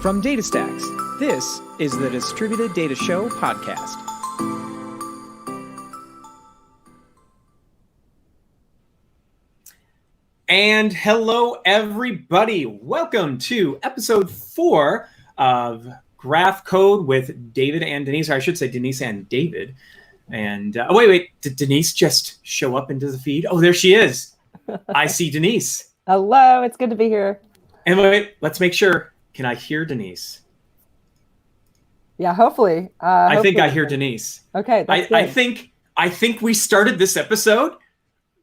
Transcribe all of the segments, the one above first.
From DataStax, this is the Distributed Data Show podcast. And hello, everybody. Welcome to episode 4 of Graph Code with David and Denise, or I should say Denise and David. And wait, did Denise just show up into the feed? Oh, there she is. I see Denise. Hello, it's good to be here. And wait, let's make sure. Can I hear Denise? Yeah, hopefully. I think I hear Denise. Okay, that's good. I think we started this episode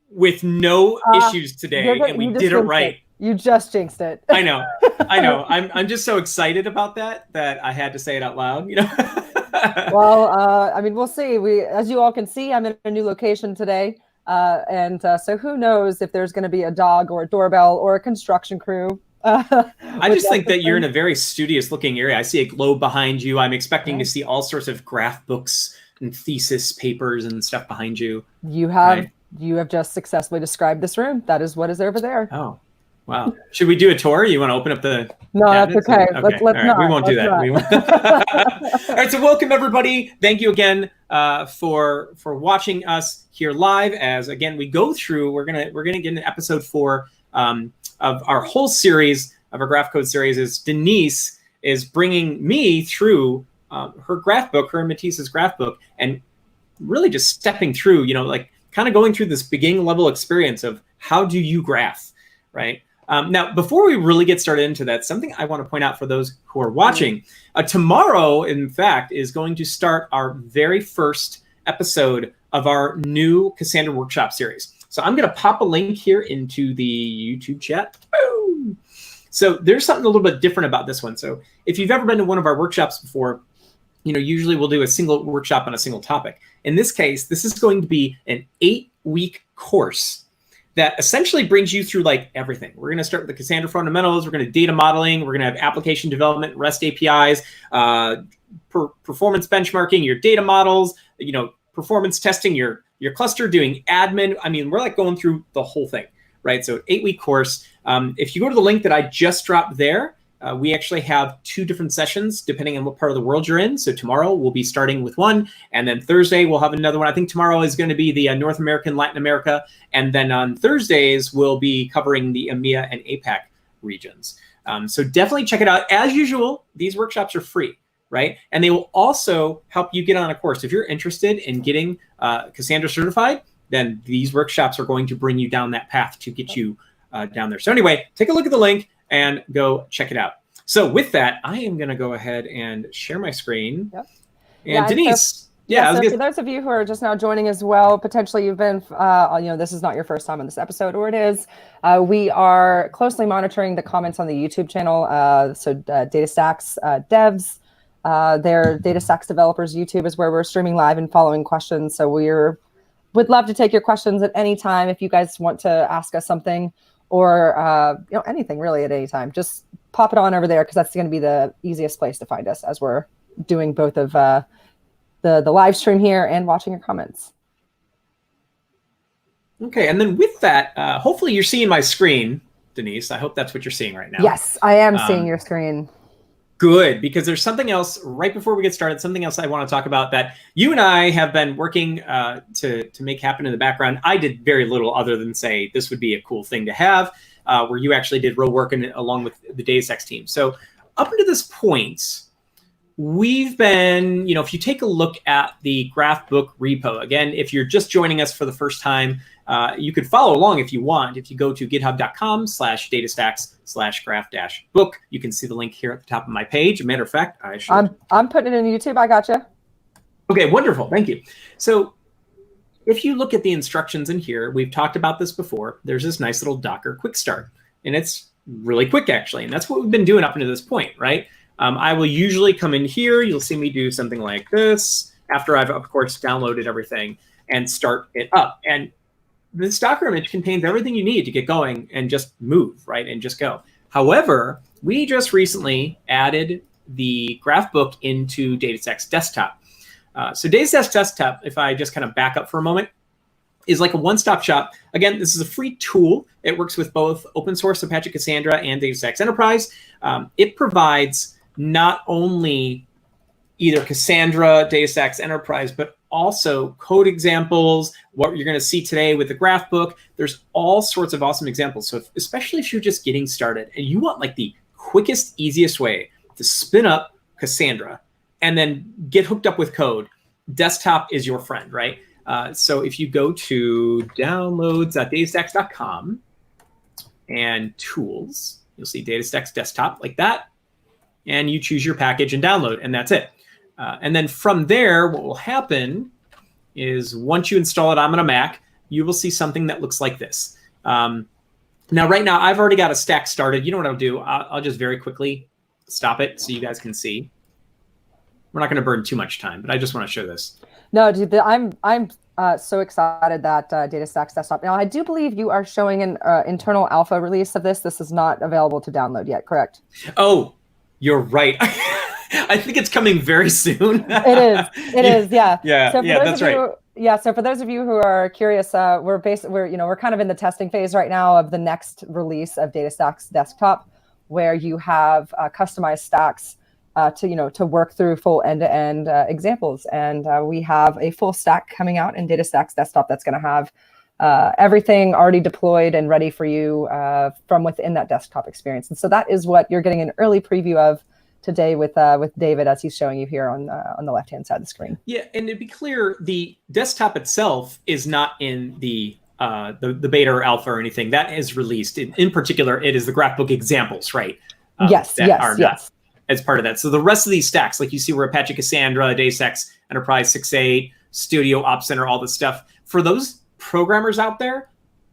with no issues today, and we did it right. You just jinxed it. I know. I'm just so excited about that I had to say it out loud. You know. Well, I mean, we'll see. As you all can see, I'm in a new location today, and so who knows if there's going to be a dog or a doorbell or a construction crew. I just think that you're in a very studious looking area. I see a globe behind you. I'm expecting to see all sorts of graph books and thesis papers and stuff behind you. You have just successfully described this room. That is what is over there. Oh, wow. Should we do a tour? You want to open up the No, cabinets? that's okay. Okay. Let's not. We won't do that. All right, so welcome everybody. Thank you again for watching us here live. As again we go through, we're gonna get into episode 4 of our whole series of our graph code series. Is Denise is bringing me through her graph book, her and Matisse's graph book, and really just stepping through, like kind of going through this beginning level experience of how do you graph, right? Now, before we really get started into that, something I want to point out for those who are watching, tomorrow, in fact, is going to start our very first episode of our new Cassandra workshop series. So I'm going to pop a link here into the YouTube chat. Boom! So there's something a little bit different about this one. So if you've ever been to one of our workshops before, usually we'll do a single workshop on a single topic. In this case, this is going to be an 8-week course that essentially brings you through like everything. We're going to start with the Cassandra fundamentals. We're going to data modeling. We're going to have application development, REST APIs, performance benchmarking, your data models, performance testing, your cluster, doing admin. I mean, we're like going through the whole thing, right? So 8-week course. If you go to the link that I just dropped there, we actually have 2 different sessions depending on what part of the world you're in. So tomorrow we'll be starting with one, and then Thursday we'll have another one. I think tomorrow is going to be the North American, Latin America, and then on Thursdays we'll be covering the EMEA and APAC regions. So definitely check it out. As usual, these workshops are free, right? And they will also help you get on a course. If you're interested in getting Cassandra certified, then these workshops are going to bring you down that path to get you down there. So anyway, take a look at the link and go check it out. So with that, I am going to go ahead and share my screen. Yep. And Denise, Yeah, So for those of you who are just now joining as well, potentially you've been, this is not your first time on this episode, or it is. We are closely monitoring the comments on the YouTube channel. DataStax devs, their DataStax developers YouTube is where we're streaming live and following questions. So would love to take your questions at any time if you guys want to ask us something, or anything really at any time. Just pop it on over there, because that's going to be the easiest place to find us as we're doing both of the live stream here and watching your comments. Okay, and then with that, hopefully you're seeing my screen, Denise. I hope that's what you're seeing right now. Yes, I am seeing your screen. Good, because there's something else right before we get started, something else I want to talk about that you and I have been working to make happen in the background. I did very little other than say this would be a cool thing to have, where you actually did real work along with the DataStax team. So up until this point, we've been, if you take a look at the GraphBook repo, again, if you're just joining us for the first time, you could follow along if you want. If you go to github.com/datastax/graph-book, you can see the link here at the top of my page. As a matter of fact, I'm putting it in YouTube. I gotcha. Okay, wonderful. Thank you. So if you look at the instructions in here, we've talked about this before. There's this nice little Docker quick start, and it's really quick, actually. And that's what we've been doing up until this point, right? I will usually come in here. You'll see me do something like this after I've, of course, downloaded everything and start it up. And this Docker image contains everything you need to get going and just move, right, and just go. However, we just recently added the GraphBook into DataStax Desktop. So DataStax Desktop, if I just kind of back up for a moment, is like a one-stop shop. Again, this is a free tool. It works with both open source Apache Cassandra and DataStax Enterprise. It provides not only either Cassandra, DataStax Enterprise, but also code examples, what you're going to see today with the GraphBook. There's all sorts of awesome examples. So especially if you're just getting started and you want like the quickest, easiest way to spin up Cassandra and then get hooked up with code, Desktop is your friend, right? So if you go to downloads.datastax.com and tools, you'll see DataStax Desktop like that. And you choose your package and download, and that's it. And then from there, what will happen is once you install it on a Mac, you will see something that looks like this. Now, right now, I've already got a stack started. You know what I'll do? I'll just very quickly stop it so you guys can see. We're not going to burn too much time, but I just want to show this. No, dude, I'm so excited that DataStax Desktop. Now, I do believe you are showing an internal alpha release of this. This is not available to download yet, correct? Oh, you're right. I think it's coming very soon. It is. Yeah. Yeah. So that's right. So for those of you who are curious, we're kind of in the testing phase right now of the next release of DataStax Desktop, where you have customized stacks to work through full end-to-end examples. And we have a full stack coming out in DataStax Desktop that's going to have everything already deployed and ready for you from within that desktop experience. And so that is what you're getting an early preview of today with David, as he's showing you here on the left-hand side of the screen. Yeah, and to be clear, the desktop itself is not in the beta or alpha or anything. That is released. In particular, it is the GraphBook examples, right? Yes. As part of that. So the rest of these stacks, like you see where Apache Cassandra, DataStax Enterprise 6.8, Studio, Ops Center, all this stuff, for those programmers out there,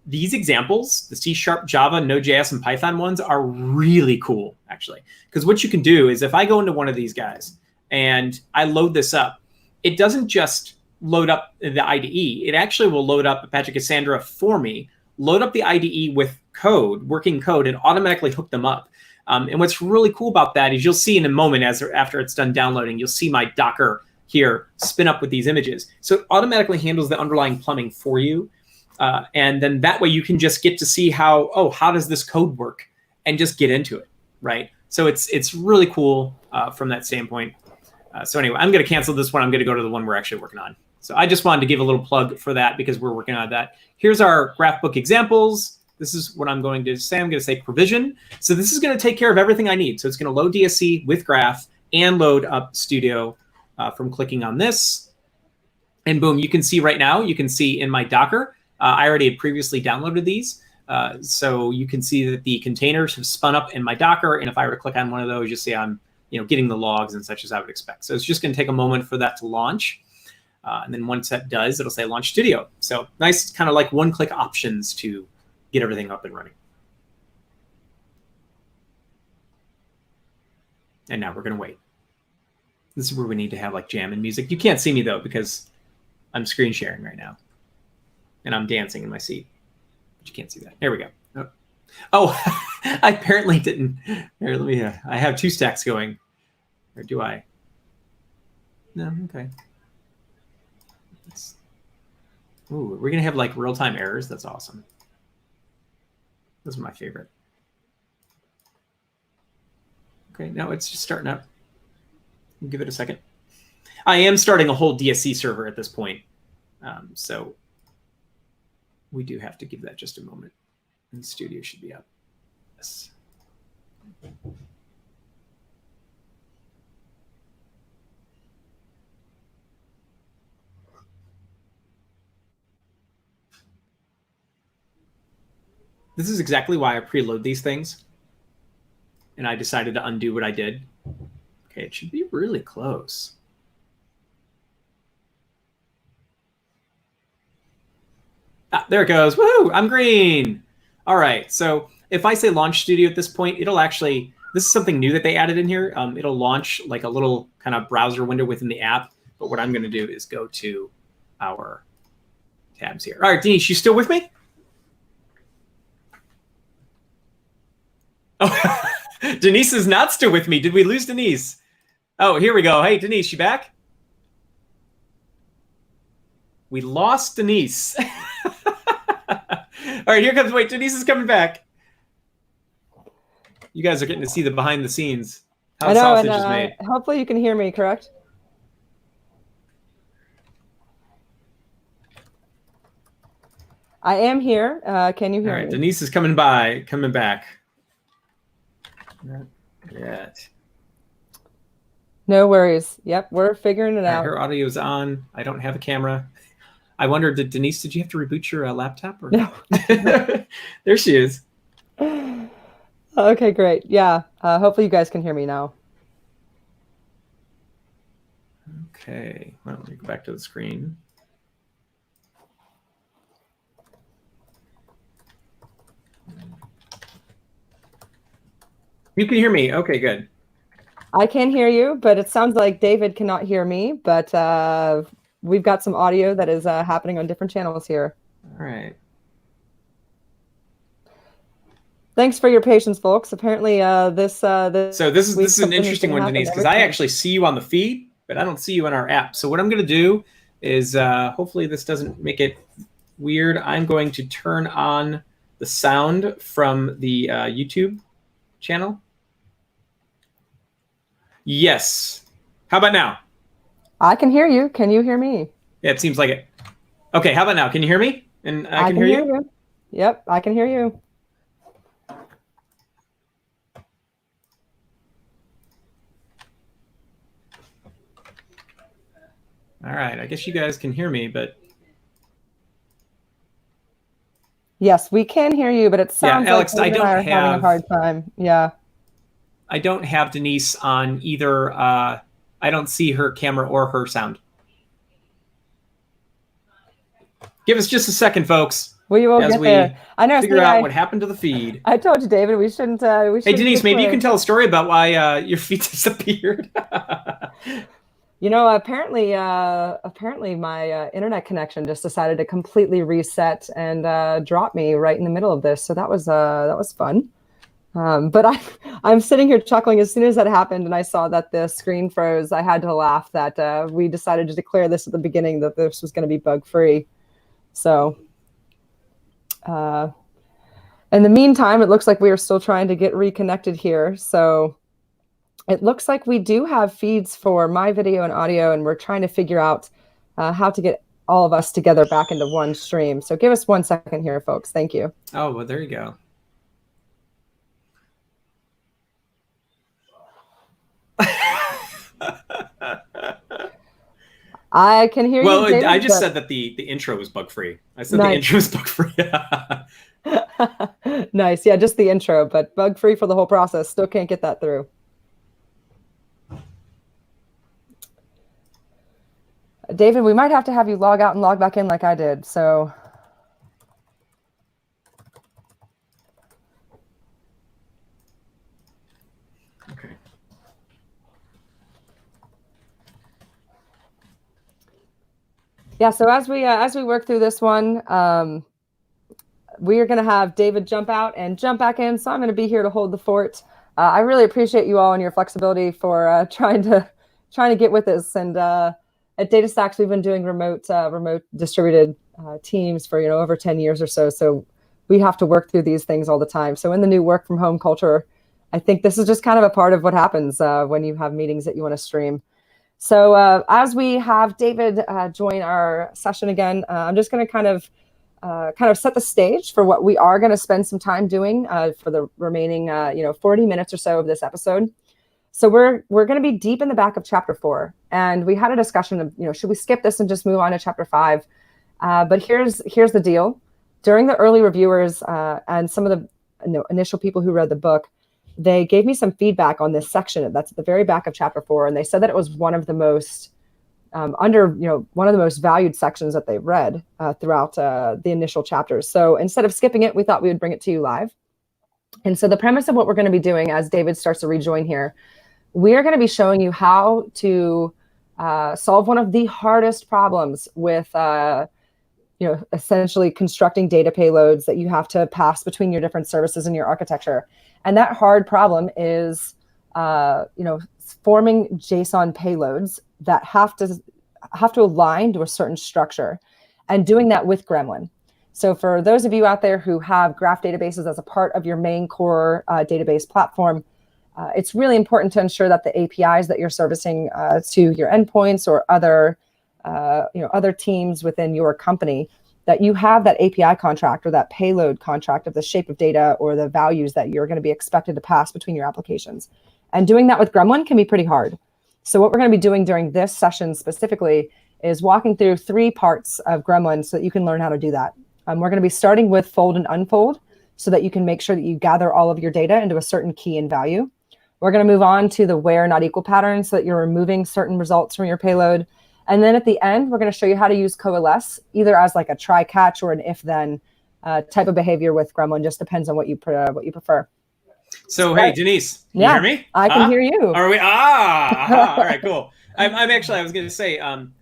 these examples, the C#, Java, Node.js, and Python ones are really cool, actually. Because what you can do is if I go into one of these guys and I load this up, it doesn't just load up the IDE. It actually will load up Apache Cassandra for me, load up the IDE with code, working code, and automatically hook them up. And what's really cool about that is you'll see in a moment after it's done downloading, you'll see my Docker here spin up with these images. So it automatically handles the underlying plumbing for you. And then that way you can just get to see how does this code work and just get into it, right? So it's really cool from that standpoint. So anyway, I'm going to cancel this one. I'm going to go to the one we're actually working on. So I just wanted to give a little plug for that because we're working on that. Here's our GraphBook examples. This is what I'm going to say. I'm going to say provision. So this is going to take care of everything I need. So it's going to load DSC with Graph and load up Studio from clicking on this. And boom, you can see right now, you can see in my Docker, I already had previously downloaded these. So you can see that the containers have spun up in my Docker. And if I were to click on one of those, you'll see I'm getting the logs and such as I would expect. So it's just going to take a moment for that to launch. And then once that does, it'll say Launch Studio. So nice kind of like one-click options to get everything up and running. And now we're going to wait. This is where we need to have like jam and music. You can't see me though, because I'm screen sharing right now. And I'm dancing in my seat. But you can't see that. There we go. Oh, I apparently didn't. Here, let me, I have 2 stacks going. Or do I? No, okay. Ooh, we're going to have like real-time errors. That's awesome. Those are my favorite. Okay, now it's just starting up. We'll give it a second. I am starting a whole DSC server at this point. So we do have to give that just a moment. And the studio should be up. Yes. This is exactly why I preload these things. And I decided to undo what I did. Okay, it should be really close. Ah, there it goes. Woohoo! I'm green. All right. So if I say Launch Studio at this point, it'll actually, this is something new that they added in here. It'll launch like a little kind of browser window within the app. But what I'm going to do is go to our tabs here. All right, Denise, you still with me? Oh, Denise is not still with me. Did we lose Denise? Oh, here we go. Hey, Denise, you back? We lost Denise. All right, here comes, wait, Denise is coming back. You guys are getting to see the behind the scenes. How I know, sausage and is made. hopefully you can hear me, correct? I am here. Can you hear me? All right, Denise is coming back. Not yet. No worries. Yep, we're figuring it out. Her audio is on. I don't have a camera. I wonder, Denise, did you have to reboot your laptop? Or? No. There she is. Okay, great. Yeah, hopefully you guys can hear me now. Okay, well, let me go back to the screen. You can hear me. Okay, good. I can hear you, but it sounds like David cannot hear me, but we've got some audio that is happening on different channels here. All right. Thanks for your patience, folks. Apparently, this So this is an interesting one, Denise, because I actually see you on the feed, but I don't see you in our app. So what I'm going to do is, hopefully this doesn't make it weird. I'm going to turn on the sound from the YouTube channel. Yes. How about now? I can hear you. Can you hear me? Yeah, it seems like it. Okay, how about now? Can you hear me? And I can hear you? Yep, I can hear you. All right, I guess you guys can hear me, but... Yes, we can hear you, but it sounds Alex, like David and I are having a hard time. Yeah. I don't have Denise on either. I don't see her camera or her sound. Give us just a second, folks. We will get there. I know. Figure out what happened to the feed. I told you, David, we shouldn't. Hey, Denise, maybe you can tell a story about why your feed disappeared. You know, apparently my internet connection just decided to completely reset and drop me right in the middle of this. So that was fun. But I'm sitting here chuckling. As soon as that happened and I saw that the screen froze, I had to laugh that we decided to declare this at the beginning that this was going to be bug free. So in the meantime, it looks like we are still trying to get reconnected here. So it looks like we do have feeds for my video and audio, and we're trying to figure out how to get all of us together back into one stream. So give us 1 second here, folks. Thank you. Oh, well, there you go. I can hear you. Well, David, I just said that the intro was bug free. I said the intro was bug free. Nice. Yeah, just the intro, but bug free for the whole process. Still can't get that through. David, we might have to have you log out and log back in like I did. So. Okay. Yeah, so as we work through this one, we are going to have David jump out and jump back in. So I'm going to be here to hold the fort. I really appreciate you all and your flexibility for trying to get with us. And at DataStax, we've been doing remote distributed teams for over 10 years or so. So we have to work through these things all the time. So in the new work from home culture, I think this is just kind of a part of what happens when you have meetings that you want to stream. So as we have David join our session again, I'm just going to kind of set the stage for what we are going to spend some time doing for the remaining 40 minutes or so of this episode. So we're going to be deep in the back of chapter 4, and we had a discussion of should we skip this and just move on to chapter 5? But here's the deal. During the early reviewers and some of the initial people who read the book, they gave me some feedback on this section that's at the very back of chapter 4, and they said that it was one of the most one of the most valued sections that they read throughout the initial chapters. So instead of skipping it, we thought we would bring it to you live. And so the premise of what we're going to be doing as David starts to rejoin here, we are going to be showing you how to solve one of the hardest problems with essentially constructing data payloads that you have to pass between your different services in your architecture. And that hard problem is, forming JSON payloads that have to align to a certain structure, and doing that with Gremlin. So for those of you out there who have graph databases as a part of your main core database platform, it's really important to ensure that the APIs that you're servicing to your endpoints or other teams within your company, that you have that API contract or that payload contract of the shape of data or the values that you're going to be expected to pass between your applications. And doing that with Gremlin can be pretty hard. So what we're going to be doing during this session specifically is walking through 3 parts of Gremlin so that you can learn how to do that. We're going to be starting with fold and unfold so that you can make sure that you gather all of your data into a certain key and value. We're going to move on to the where not equal pattern so that you're removing certain results from your payload. And then at the end, we're going to show you how to use coalesce, either as like a try catch or an if then type of behavior with Gremlin. Just depends on what you prefer. So hey, Denise, can you hear me? I can hear you. Are we? All right, cool. I'm actually. I was going to say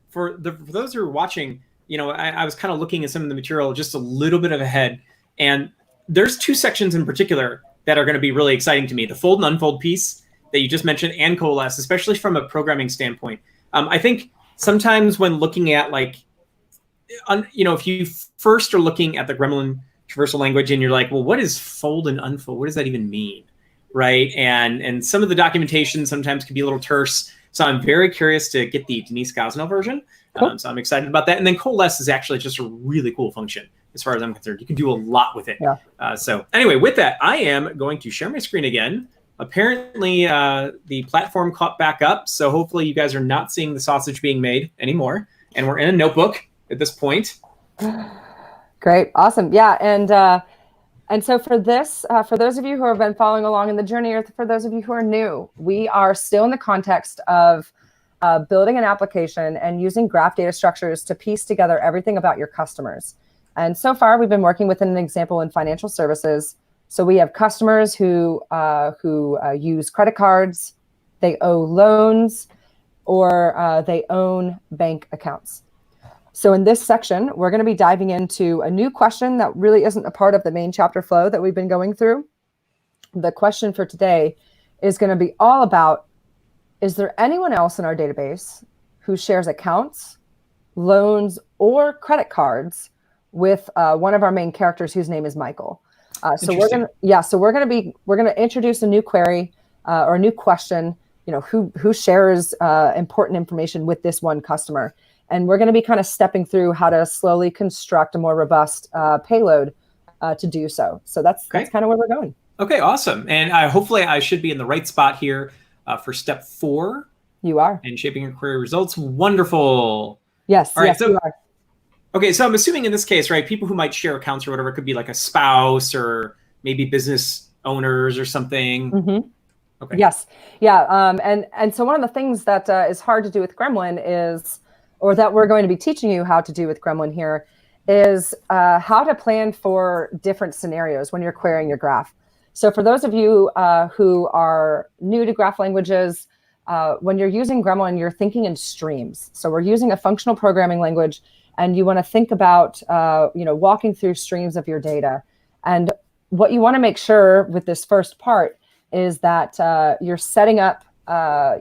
for those who are watching, I was kind of looking at some of the material just a little bit ahead, and there's 2 sections in particular that are going to be really exciting to me: the fold and unfold piece that you just mentioned, and coalesce, especially from a programming standpoint. I think sometimes when looking at if you first are looking at the Gremlin traversal language and you're like, well, what is fold and unfold? What does that even mean? Right. And some of the documentation sometimes can be a little terse. So I'm very curious to get the Denise Gosnell version. Cool. So I'm excited about that. And then coalesce is actually just a really cool function as far as I'm concerned. You can do a lot with it. Yeah. So anyway, with that, I am going to share my screen again. Apparently, the platform caught back up. So hopefully you guys are not seeing the sausage being made anymore. And we're in a notebook at this point. Great. Awesome. Yeah. And so for this, for those of you who have been following along in the journey, or for those of you who are new, we are still in the context of building an application and using graph data structures to piece together everything about your customers. And so far, we've been working with an example in financial services. So we have customers who use credit cards, they owe loans, or they own bank accounts. So in this section, we're going to be diving into a new question that really isn't a part of the main chapter flow that we've been going through. The question for today is going to be all about, is there anyone else in our database who shares accounts, loans, or credit cards with one of our main characters whose name is Michael? So we're going to introduce a new query or a new question, who shares important information with this one customer. And we're going to be kind of stepping through how to slowly construct a more robust payload to do so. So that's kind of where we're going. Okay, awesome. And hopefully I should be in the right spot here for step 4. You are. And shaping your query results. Wonderful. Yes, all right, yes, so, you are. Okay, so I'm assuming in this case, right, people who might share accounts or whatever, it could be like a spouse or maybe business owners or something. Mm-hmm. Okay. Yes. Yeah. And so one of the things that is hard to do with Gremlin is or that we're going to be teaching you how to do with Gremlin here, is how to plan for different scenarios when you're querying your graph. So for those of you who are new to graph languages, when you're using Gremlin, you're thinking in streams. So we're using a functional programming language, and you want to think about walking through streams of your data. And what you want to make sure with this first part is that you're setting up your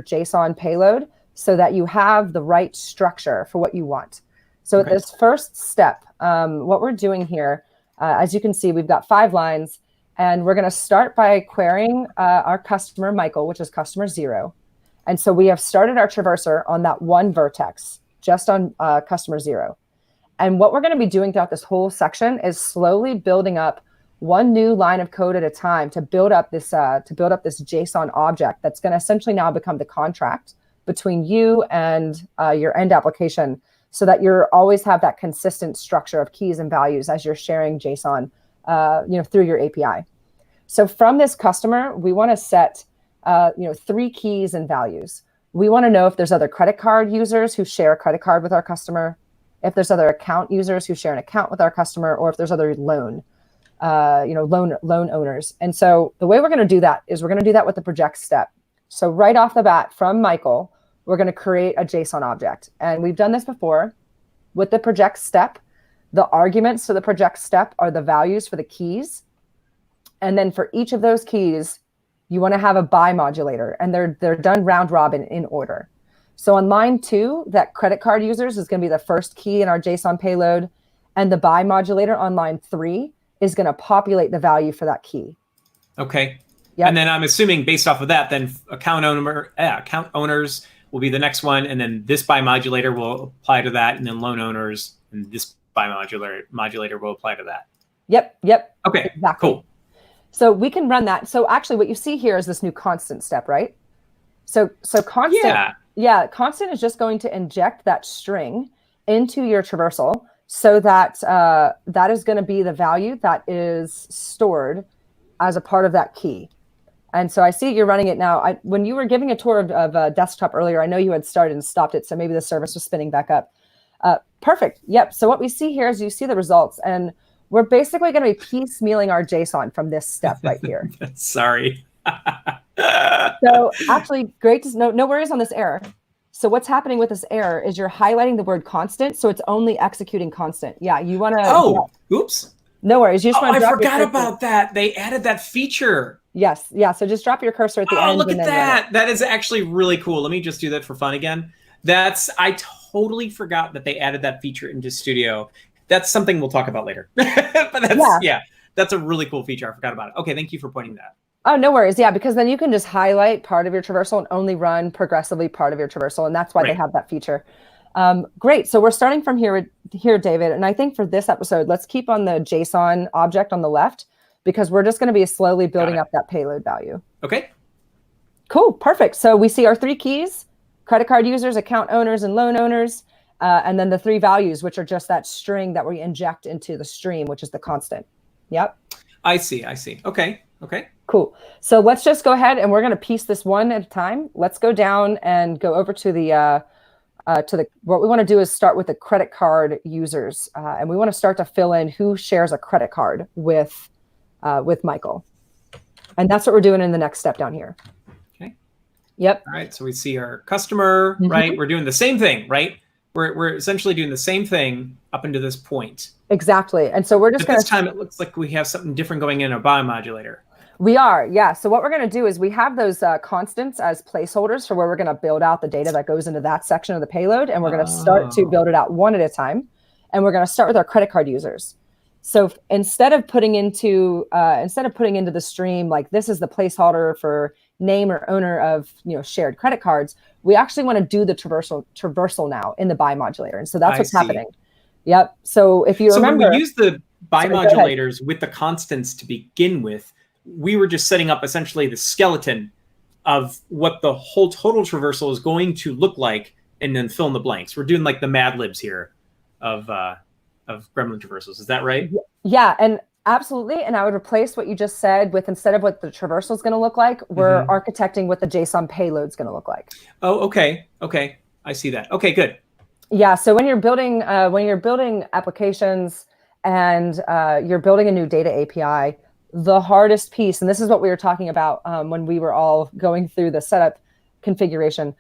JSON payload so that you have the right structure for what you want. So at this first step, what we're doing here, as you can see, we've got 5 lines. And we're going to start by querying our customer, Michael, which is customer 0. And so we have started our traverser on that one vertex, just on customer 0. And what we're going to be doing throughout this whole section is slowly building up one new line of code at a time to build up this JSON object that's going to essentially now become the contract between you and your end application, so that you always have that consistent structure of keys and values as you're sharing JSON through your API. So from this customer, we want to set 3 keys and values. We want to know if there's other credit card users who share a credit card with our customer, if there's other account users who share an account with our customer, or if there's other loan owners. And so the way we're going to do that is we're going to do that with the project step. So right off the bat from Michael, we're going to create a JSON object. And we've done this before with the project step. The arguments to the project step are the values for the keys. And then for each of those keys, you want to have a by modulator, and they're done round robin in order. So on line 2, that credit card users is going to be the first key in our JSON payload, and the by modulator on line 3 is going to populate the value for that key. Okay. Yep. And then I'm assuming based off of that, then account owners will be the next one, and then this by modulator will apply to that, and then loan owners, and this by modulator will apply to that. Yep. Okay, exactly. Cool. So we can run that. So actually what you see here is this new constant step, right? So constant, constant is just going to inject that string into your traversal so that that is going to be the value that is stored as a part of that key. And so I see you're running it now. When you were giving a tour of desktop earlier, I know you had started and stopped it, so maybe the service was spinning back up. Perfect. Yep. So what we see here is you see the results, and we're basically going to be piecemealing our JSON from this step right here. Sorry. So actually, great to know. No worries on this error. So what's happening with this error is you're highlighting the word constant, so it's only executing constant. Yeah, you want to. Oh, oops. No worries. You just want to. I forgot about that. They added that feature. Yes. Yeah. So just drop your cursor at the end. Oh, look at that. That is actually really cool. Let me just do that for fun again. I totally forgot that they added that feature into Studio. That's something we'll talk about later. But that's a really cool feature. I forgot about it. Okay, thank you for pointing that. Oh, no worries. Yeah, because then you can just highlight part of your traversal and only run progressively part of your traversal. And that's why they have that feature. Great. So we're starting from here, David. And I think for this episode, let's keep on the JSON object on the left, because we're just going to be slowly building up that payload value. Okay. Cool. Perfect. So we see our 3 keys: credit card users, account owners, and loan owners. And then the 3 values, which are just that string that we inject into the stream, which is the constant. Yep. I see. Okay. Cool. So let's just go ahead and we're going to piece this one at a time. Let's go down and go over to the what we want to do is start with the credit card users. And we want to start to fill in who shares a credit card with Michael. And that's what we're doing in the next step down here. Okay. Yep. All right. So we see our customer, right? We're doing the same thing, right? We're essentially doing the same thing up into this point. Exactly. And so we're just going to... This time it looks like we have something different going in a biomodulator. We are, yeah. So what we're going to do is we have those constants as placeholders for where we're going to build out the data that goes into that section of the payload. And we're going to start to build it out one at a time. And we're going to start with our credit card users. So instead of putting into the stream, like this is the placeholder for name or owner of shared credit cards, we actually want to do the traversal now in the biomodulator. And so that's what's happening. Yep. So if you remember, when we use the bimodulators with the constants to begin with, we were just setting up essentially the skeleton of what the whole total traversal is going to look like, and then fill in the blanks. We're doing like the Mad Libs here of Gremlin traversals. Is that right? Yeah, and absolutely. And I would replace what you just said with, instead of what the traversal is going to look like, we're architecting what the JSON payload is going to look like. Oh, okay. I see that. Okay, good. Yeah. So when you're building applications and you're building a new data API, the hardest piece, and this is what we were talking about when we were all going through the setup configuration,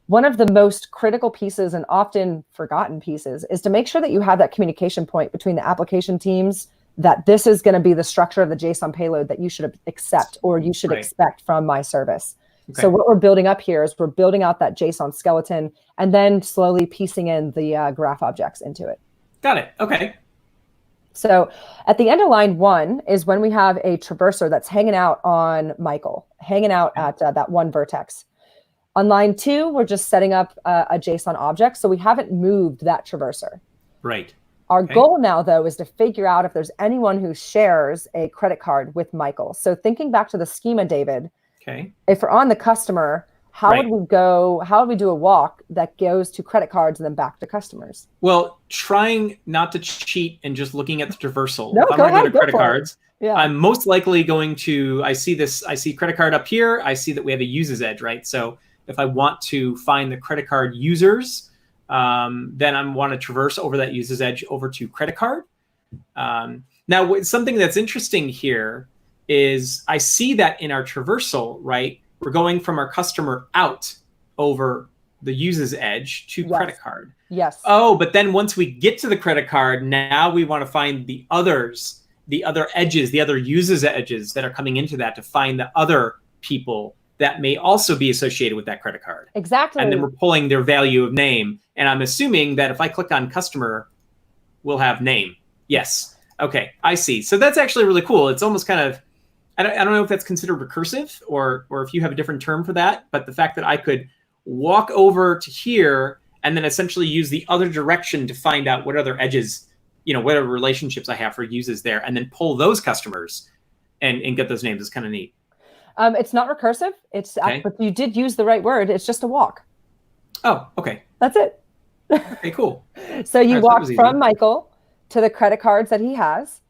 one of the most critical pieces and often forgotten pieces is to make sure that you have that communication point between the application teams, that this is going to be the structure of the JSON payload that you should accept or you should expect from my service. Okay. So what we're building up here is we're building out that JSON skeleton and then slowly piecing in the graph objects into it. Got it. Okay. So at the end of line 1 is when we have a traverser that's hanging out on Michael, hanging out at that one vertex. On line 2, we're just setting up a JSON object, so we haven't moved that traverser. Right. Our goal now, though, is to figure out if there's anyone who shares a credit card with Michael. So thinking back to the schema, David, if we're on the customer, how would we go? How would we do a walk that goes to credit cards and then back to customers? Well, trying not to cheat and just looking at the traversal. No, if I'm go ahead, go to credit cards, I'm most likely going to, I see credit card up here. I see that we have a uses edge, right? So if I want to find the credit card users, then I want to traverse over that uses edge over to credit card. Now, something that's interesting here is I see that in our traversal, right? We're going from our customer out over the uses edge to credit card. Yes. Oh, but then once we get to the credit card, now we want to find the others, the other edges, the other uses edges that are coming into that to find the other people that may also be associated with that credit card. Exactly. And then we're pulling their value of name. And I'm assuming that if I click on customer, we'll have name. Yes. Okay, I see. So that's actually really cool. It's almost kind of, I don't know if that's considered recursive or if you have a different term for that, but the fact that I could walk over to here and then essentially use the other direction to find out what other edges, whatever relationships I have for uses there, and then pull those customers and get those names is kind of neat. It's not recursive. But you did use the right word. It's just a walk. Oh, okay. That's it. Okay, cool. So you walk from Michael to the credit cards that he has.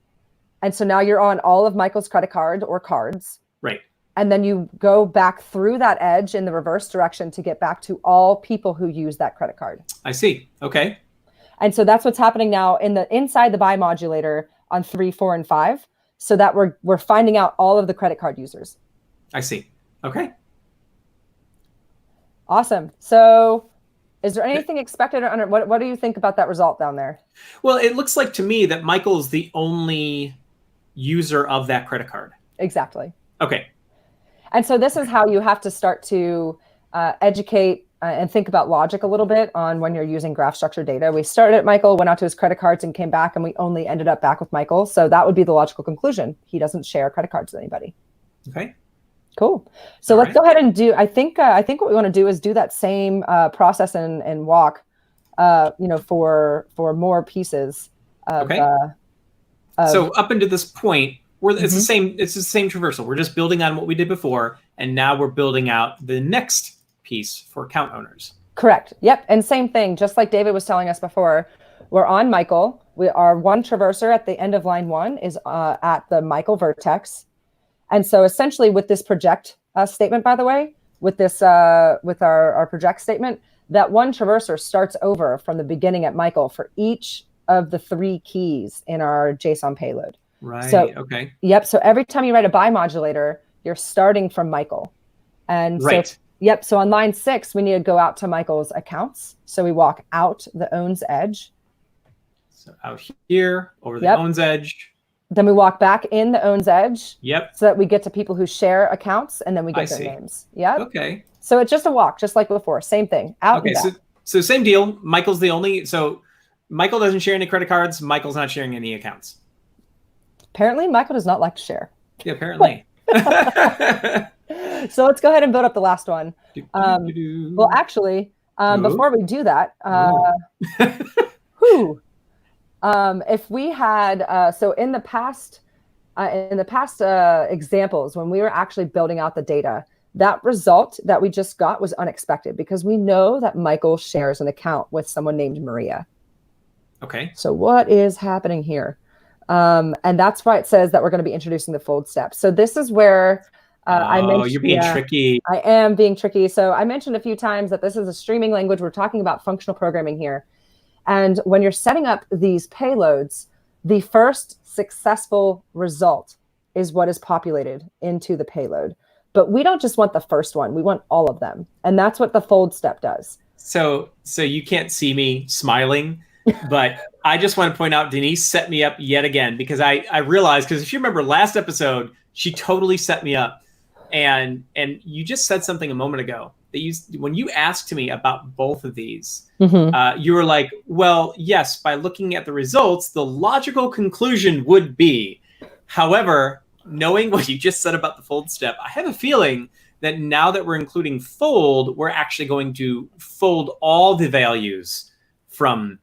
And so now you're on all of Michael's credit card or cards. Right. And then you go back through that edge in the reverse direction to get back to all people who use that credit card. I see. Okay. And so that's what's happening now inside the buy modulator on 3, 4, and 5, so that we're finding out all of the credit card users. I see. Okay. Awesome. So is there anything expected or what do you think about that result down there? Well, it looks like to me that Michael's the only user of that credit card. Exactly. Okay. And so this is how you have to start to educate and think about logic a little bit on when you're using graph structured data. We started at Michael, went out to his credit cards and came back, and we only ended up back with Michael. So that would be the logical conclusion. He doesn't share credit cards with anybody. Okay. Cool. So let's go ahead and do, I think what we want to do is do that same process and walk, for more pieces. So up into this point, it's the same traversal. We're just building on what we did before, and now we're building out the next piece for account owners. Correct. Yep. And same thing, just like David was telling us before, we're on Michael. Our one traverser at the end of line 1 is at the Michael vertex. And so essentially with this project statement, by the way, with this with our project statement, that one traverser starts over from the beginning at Michael for each of the 3 keys in our JSON payload. Right. So, okay. Yep. So every time you write a buy modulator, you're starting from Michael. And right. So on line 6, we need to go out to Michael's accounts. So we walk out the owns edge. So out here over the owns edge. Then we walk back in the owns edge. Yep. So that we get to people who share accounts, and then we get their names. Yep. Okay. So it's just a walk, just like before. Same thing. Out and back. So same deal. Michael's the only. So Michael doesn't share any credit cards. Michael's not sharing any accounts. Apparently, Michael does not like to share. Yeah, apparently. So let's go ahead and build up the last one. Well, actually, before we do that, if we had, so in the past examples, when we were actually building out the data, that result that we just got was unexpected because we know that Michael shares an account with someone named Maria. Okay. So what is happening here? And that's why it says that we're going to be introducing the fold step. So this is where I mentioned, you're being tricky. I am being tricky. So I mentioned a few times that this is a streaming language. We're talking about functional programming here. And when you're setting up these payloads, the first successful result is what is populated into the payload. But we don't just want the first one. We want all of them. And that's what the fold step does. So you can't see me smiling, but I just want to point out Denise set me up yet again, because I realized, because if you remember last episode, she totally set me up. And you just said something a moment ago that when you asked me about both of these, you were like, well, yes, by looking at the results, the logical conclusion would be. However, knowing what you just said about the fold step, I have a feeling that now that we're including fold, we're actually going to fold all the values from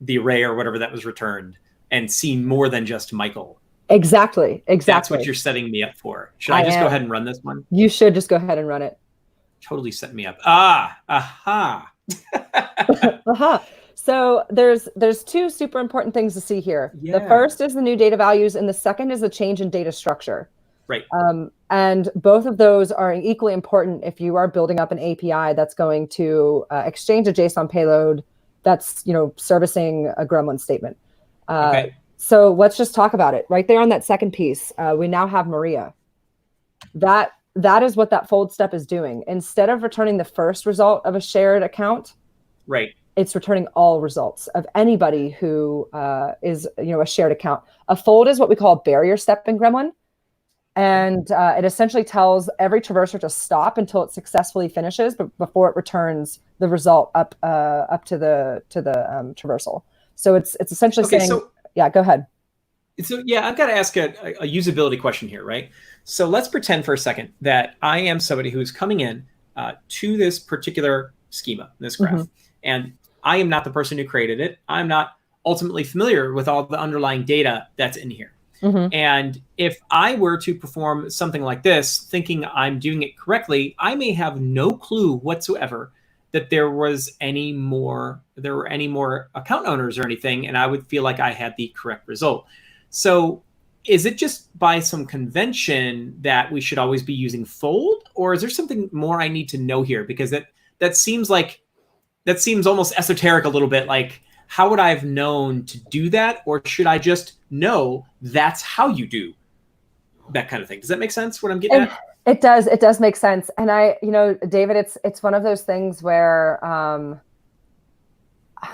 the array or whatever that was returned and see more than just Michael. Exactly. That's what you're setting me up for. Should I just go ahead and run this one? You should just go ahead and run it. Totally set me up. Aha. So there's two super important things to see here. Yeah. The first is the new data values, and the second is the change in data structure. Right. And both of those are equally important if you are building up an API that's going to exchange a JSON payload that's servicing a gremlin statement. Okay. So let's just talk about it. Right there on that second piece, we now have Maria. That is what that fold step is doing. Instead of returning the first result of a shared account, right, it's returning all results of anybody who is a shared account. A fold is what we call a barrier step in Gremlin. And it essentially tells every traverser to stop until it successfully finishes, but before it returns the result up to the traversal. So it's essentially saying, yeah, go ahead. So yeah, I've got to ask a usability question here, right? So let's pretend for a second that I am somebody who's coming in to this particular schema, this graph, and I am not the person who created it. I'm not ultimately familiar with all the underlying data that's in here. And if I were to perform something like this, thinking I'm doing it correctly, I may have no clue whatsoever that there were any more account owners or anything, and I would feel like I had the correct result. So is it just by some convention that we should always be using fold, or is there something more I need to know here? Because that seems almost esoteric a little bit. Like, how would I have known to do that? Or should I just know that's how you do that kind of thing? Does that make sense, what I'm getting at? It does. It does make sense. And David, it's one of those things where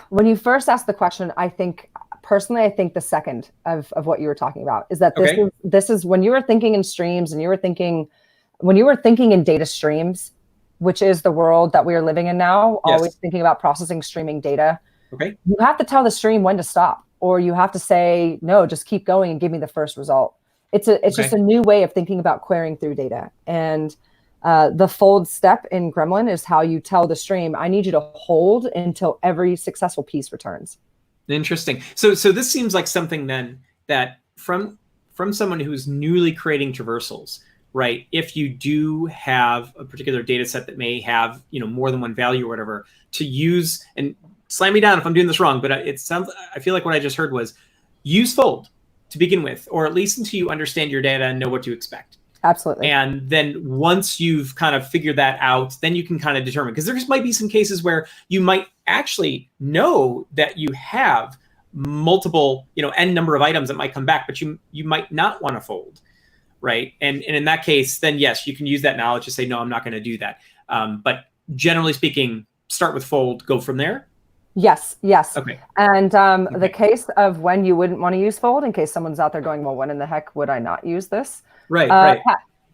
when you first asked the question, I think the second of what you were talking about is that this is when you were thinking in streams and when you were thinking in data streams, which is the world that we are living in now, always thinking about processing streaming data. Okay. You have to tell the stream when to stop, or you have to say, no, just keep going and give me the first result. It's just a new way of thinking about querying through data. And the fold step in Gremlin is how you tell the stream, I need you to hold until every successful piece returns. Interesting. So this seems like something then that from someone who's newly creating traversals, right? If you do have a particular data set that may have, more than one value or whatever, to use, and slam me down if I'm doing this wrong, but I feel like what I just heard was use fold to begin with, or at least until you understand your data and know what to expect. Absolutely. And then once you've kind of figured that out, then you can kind of determine, because there might be some cases where you might actually know that you have multiple, n number of items that might come back, but you might not want to fold, right? And in that case, then yes, you can use that knowledge to say, no, I'm not going to do that. But generally speaking, start with fold, go from there. Yes. Okay. And the case of when you wouldn't want to use fold, in case someone's out there going, well, when in the heck would I not use this? Right.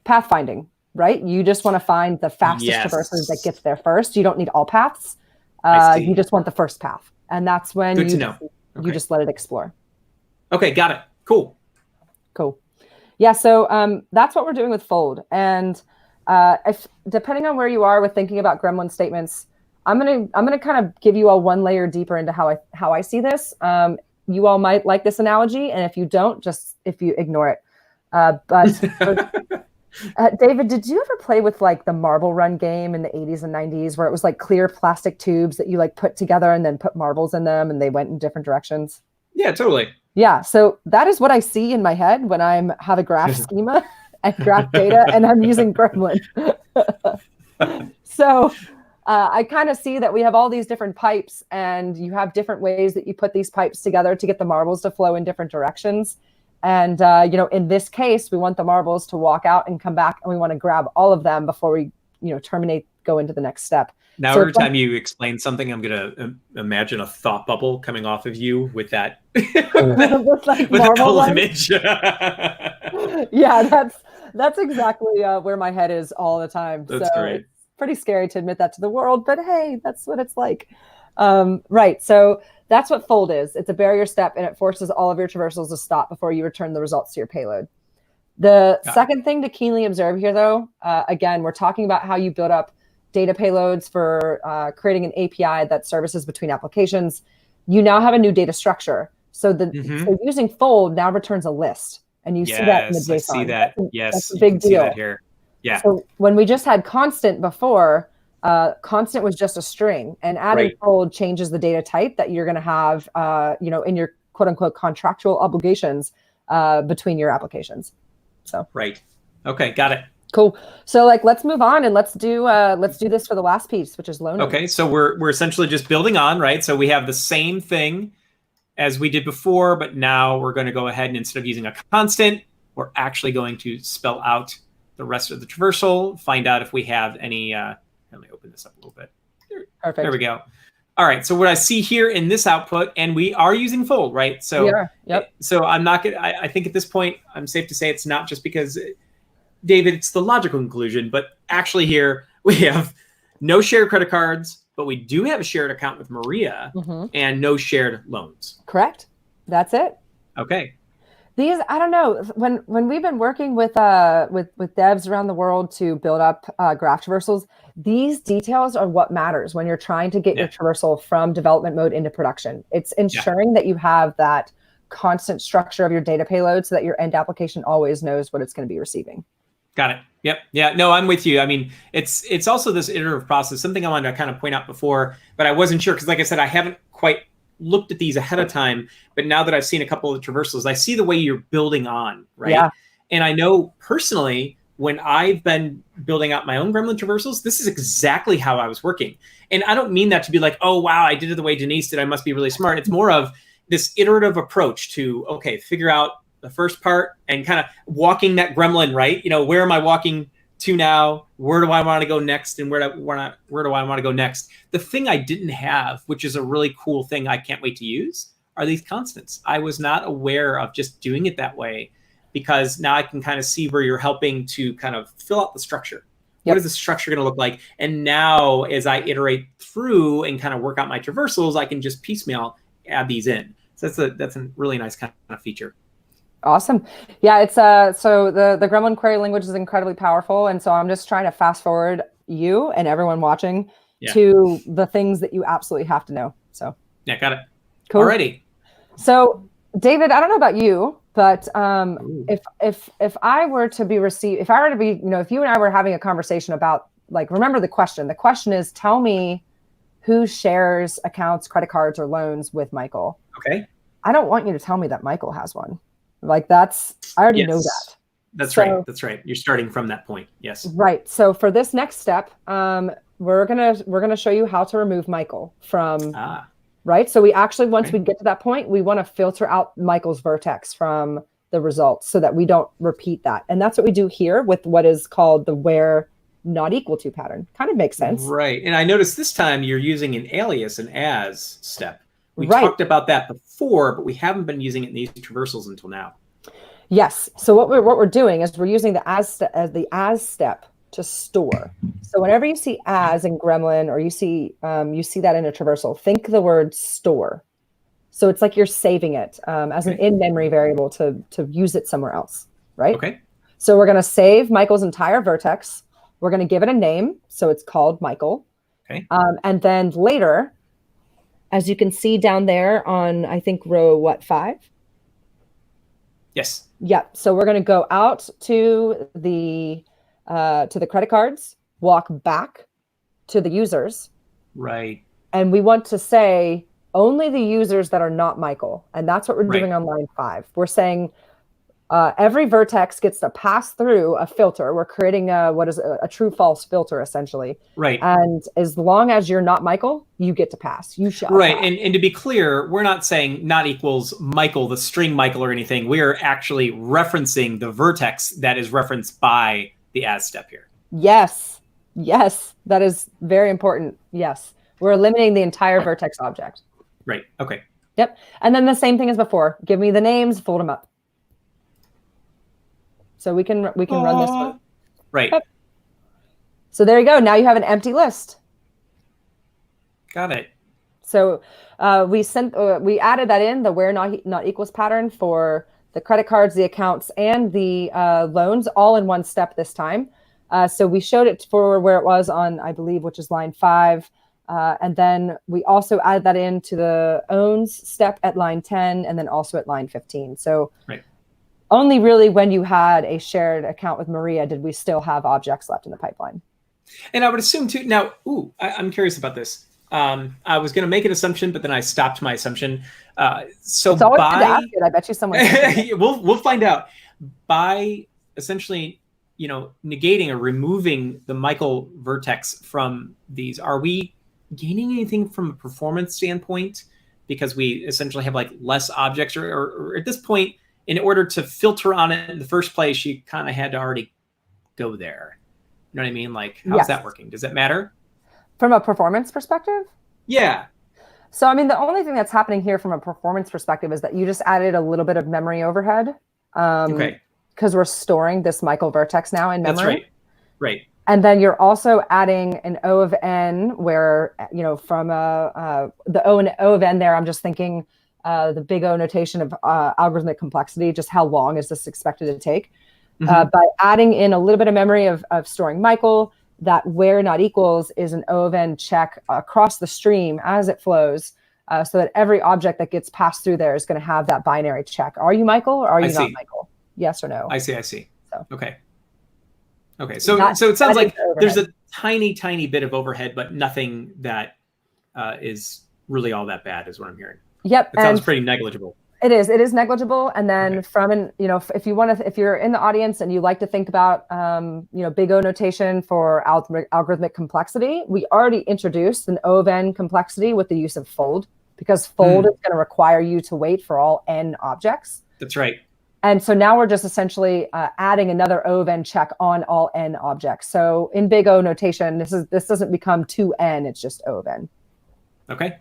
Pathfinding, right? You just want to find the fastest traversers that gets there first. You don't need all paths. You just want the first path. And that's when you just let it explore. Okay, got it. Cool. Yeah, so that's what we're doing with fold. And if depending on where you are with thinking about Gremlin statements, I'm gonna kind of give you all one layer deeper into how I see this. You all might like this analogy, and if you don't, if you ignore it. But David, did you ever play with like the Marble Run game in the 80s and 90s, where it was like clear plastic tubes that you like put together and then put marbles in them, and they went in different directions? Yeah, totally. Yeah, so that is what I see in my head when I have a graph schema, and graph data, and I'm using Gremlin. So I kind of see that we have all these different pipes, and you have different ways that you put these pipes together to get the marbles to flow in different directions. And, in this case, we want the marbles to walk out and come back, and we want to grab all of them before we, terminate, go into the next step. Now, every time you explain something, I'm going to imagine a thought bubble coming off of you with that, with a cool image. Yeah, that's exactly where my head is all the time. That's great. It's pretty scary to admit that to the world, but hey, that's what it's like. Right. So that's what fold is. It's a barrier step, and it forces all of your traversals to stop before you return the results to your payload. The second thing to keenly observe here, though, again, we're talking about how you build up data payloads for creating an API that services between applications. You now have a new data structure. So so using fold now returns a list, and you see that in the JSON. I see that. That's a big deal. See that here. Yeah. So when we just had constant before, constant was just a string, and adding fold changes the data type that you're going to have, in your quote unquote contractual obligations between your applications. So right. Okay, got it. Cool. So let's move on, and let's do this for the last piece, which is low numbers. Okay, so we're essentially just building on, right? So we have the same thing as we did before, but now we're going to go ahead and instead of using a constant, we're actually going to spell out the rest of the traversal, find out if we have any, let me open this up a little bit. Perfect. There we go. All right, so what I see here in this output, and we are using fold, right? So, we are. Yep. So I'm not going to, I think at this point, I'm safe to say it's not just because, David, it's the logical conclusion, but actually here we have no shared credit cards, but we do have a shared account with Maria and no shared loans. Correct. That's it. Okay. These, I don't know, when we've been working with devs around the world to build up graph traversals, these details are what matters when you're trying to get your traversal from development mode into production. It's ensuring that you have that constant structure of your data payload so that your end application always knows what it's going to be receiving. Got it. Yep. Yeah. No, I'm with you. I mean, it's also this iterative process. Something I wanted to kind of point out before, but I wasn't sure because, like I said, I haven't quite looked at these ahead of time. But now that I've seen a couple of the traversals, I see the way you're building on, right? Yeah. And I know personally, when I've been building out my own Gremlin traversals, this is exactly how I was working. And I don't mean that to be like, oh, wow, I did it the way Denise did. I must be really smart. It's more of this iterative approach to, okay, figure out the first part and kind of walking that gremlin, right? Where am I walking to now? Where do I want to go next? And where do I want to go next? The thing I didn't have, which is a really cool thing I can't wait to use, are these constants. I was not aware of just doing it that way because now I can kind of see where you're helping to kind of fill out the structure. Yep. What is the structure going to look like? And now as I iterate through and kind of work out my traversals, I can just piecemeal add these in. So that's a really nice kind of feature. Awesome. Yeah, it's so the Gremlin query language is incredibly powerful. And so I'm just trying to fast forward you and everyone watching to the things that you absolutely have to know. So yeah, got it. Cool. Alrighty. So David, I don't know about you, but if I were to be if you and I were having a conversation about, remember the question is, tell me who shares accounts, credit cards, or loans with Michael. Okay. I don't want you to tell me that Michael has one. I already know that. That's right. That's right. You're starting from that point. Yes. Right. So for this next step, we're gonna show you how to remove Michael from. Right. So we actually, once we get to that point, we want to filter out Michael's vertex from the results so that we don't repeat that. And that's what we do here with what is called the where not equal to pattern. Kind of makes sense. Right. And I noticed this time you're using an alias, an as step. We talked about that before, but we haven't been using it in these traversals until now. Yes. So what we're doing is we're using the as step to store. So whenever you see as in Gremlin, or you see that in a traversal, think the word store. So it's like you're saving it as an in-memory variable to use it somewhere else, right? Okay. So we're going to save Michael's entire vertex. We're going to give it a name. So it's called Michael. Okay. And then later, as you can see down there on, I think, row 5? Yes. Yeah. So we're going to go out to the credit cards, walk back to the users. Right. And we want to say only the users that are not Michael. And that's what we're doing on line 5. We're saying Every vertex gets to pass through a filter. We're creating what is a true false filter, essentially. Right. And as long as you're not Michael, you get to pass. You shall Right. pass. And to be clear, we're not saying not equals Michael, the string Michael or anything. We are actually referencing the vertex that is referenced by the as step here. Yes. Yes. That is very important. Yes. We're eliminating the entire vertex object. Right. Okay. Yep. And then the same thing as before. Give me the names, fold them up. So we can run this one. Right. Yep. So there you go. Now you have an empty list. Got it. So we added that in the where not equals pattern for the credit cards, the accounts, and the loans all in one step this time. So we showed it for where it was on, I believe, which is line 5. And then we also added that into the owns step at line 10 and then also at line 15. So right. Only really when you had a shared account with Maria did we still have objects left in the pipeline. And I would assume too, now, I'm curious about this. I was going to make an assumption, but then I stopped my assumption. So it's always good to ask it. I bet you someone. we'll find out. By essentially, negating or removing the Michael vertex from these, are we gaining anything from a performance standpoint? Because we essentially have like less objects, or at this point, in order to filter on it in the first place, you kind of had to already go there. You know what I mean? Like, how's that working? Does that matter? From a performance perspective? Yeah. So, I mean, the only thing that's happening here from a performance perspective is that you just added a little bit of memory overhead. Okay. Because we're storing this Michael vertex now in memory. That's right. Right. And then you're also adding an O of N where, from the O and O of N there, I'm just thinking the big O notation of algorithmic complexity, just how long is this expected to take? By adding in a little bit of memory of storing Michael, that where not equals is an O of N check across the stream as it flows, so that every object that gets passed through there is going to have that binary check. Are you Michael or are you not Michael? Yes or no? I see. So. Okay. So it sounds like there's a tiny bit of overhead, but nothing that is really all that bad is what I'm hearing. Yep. It sounds pretty negligible. It is negligible. And then if you're in the audience and you like to think about, big O notation for algorithmic complexity, we already introduced an O of N complexity with the use of fold, because fold is going to require you to wait for all N objects. That's right. And so now we're just essentially adding another O of N check on all N objects. So in big O notation, this doesn't become 2N, it's just O of N. Okay.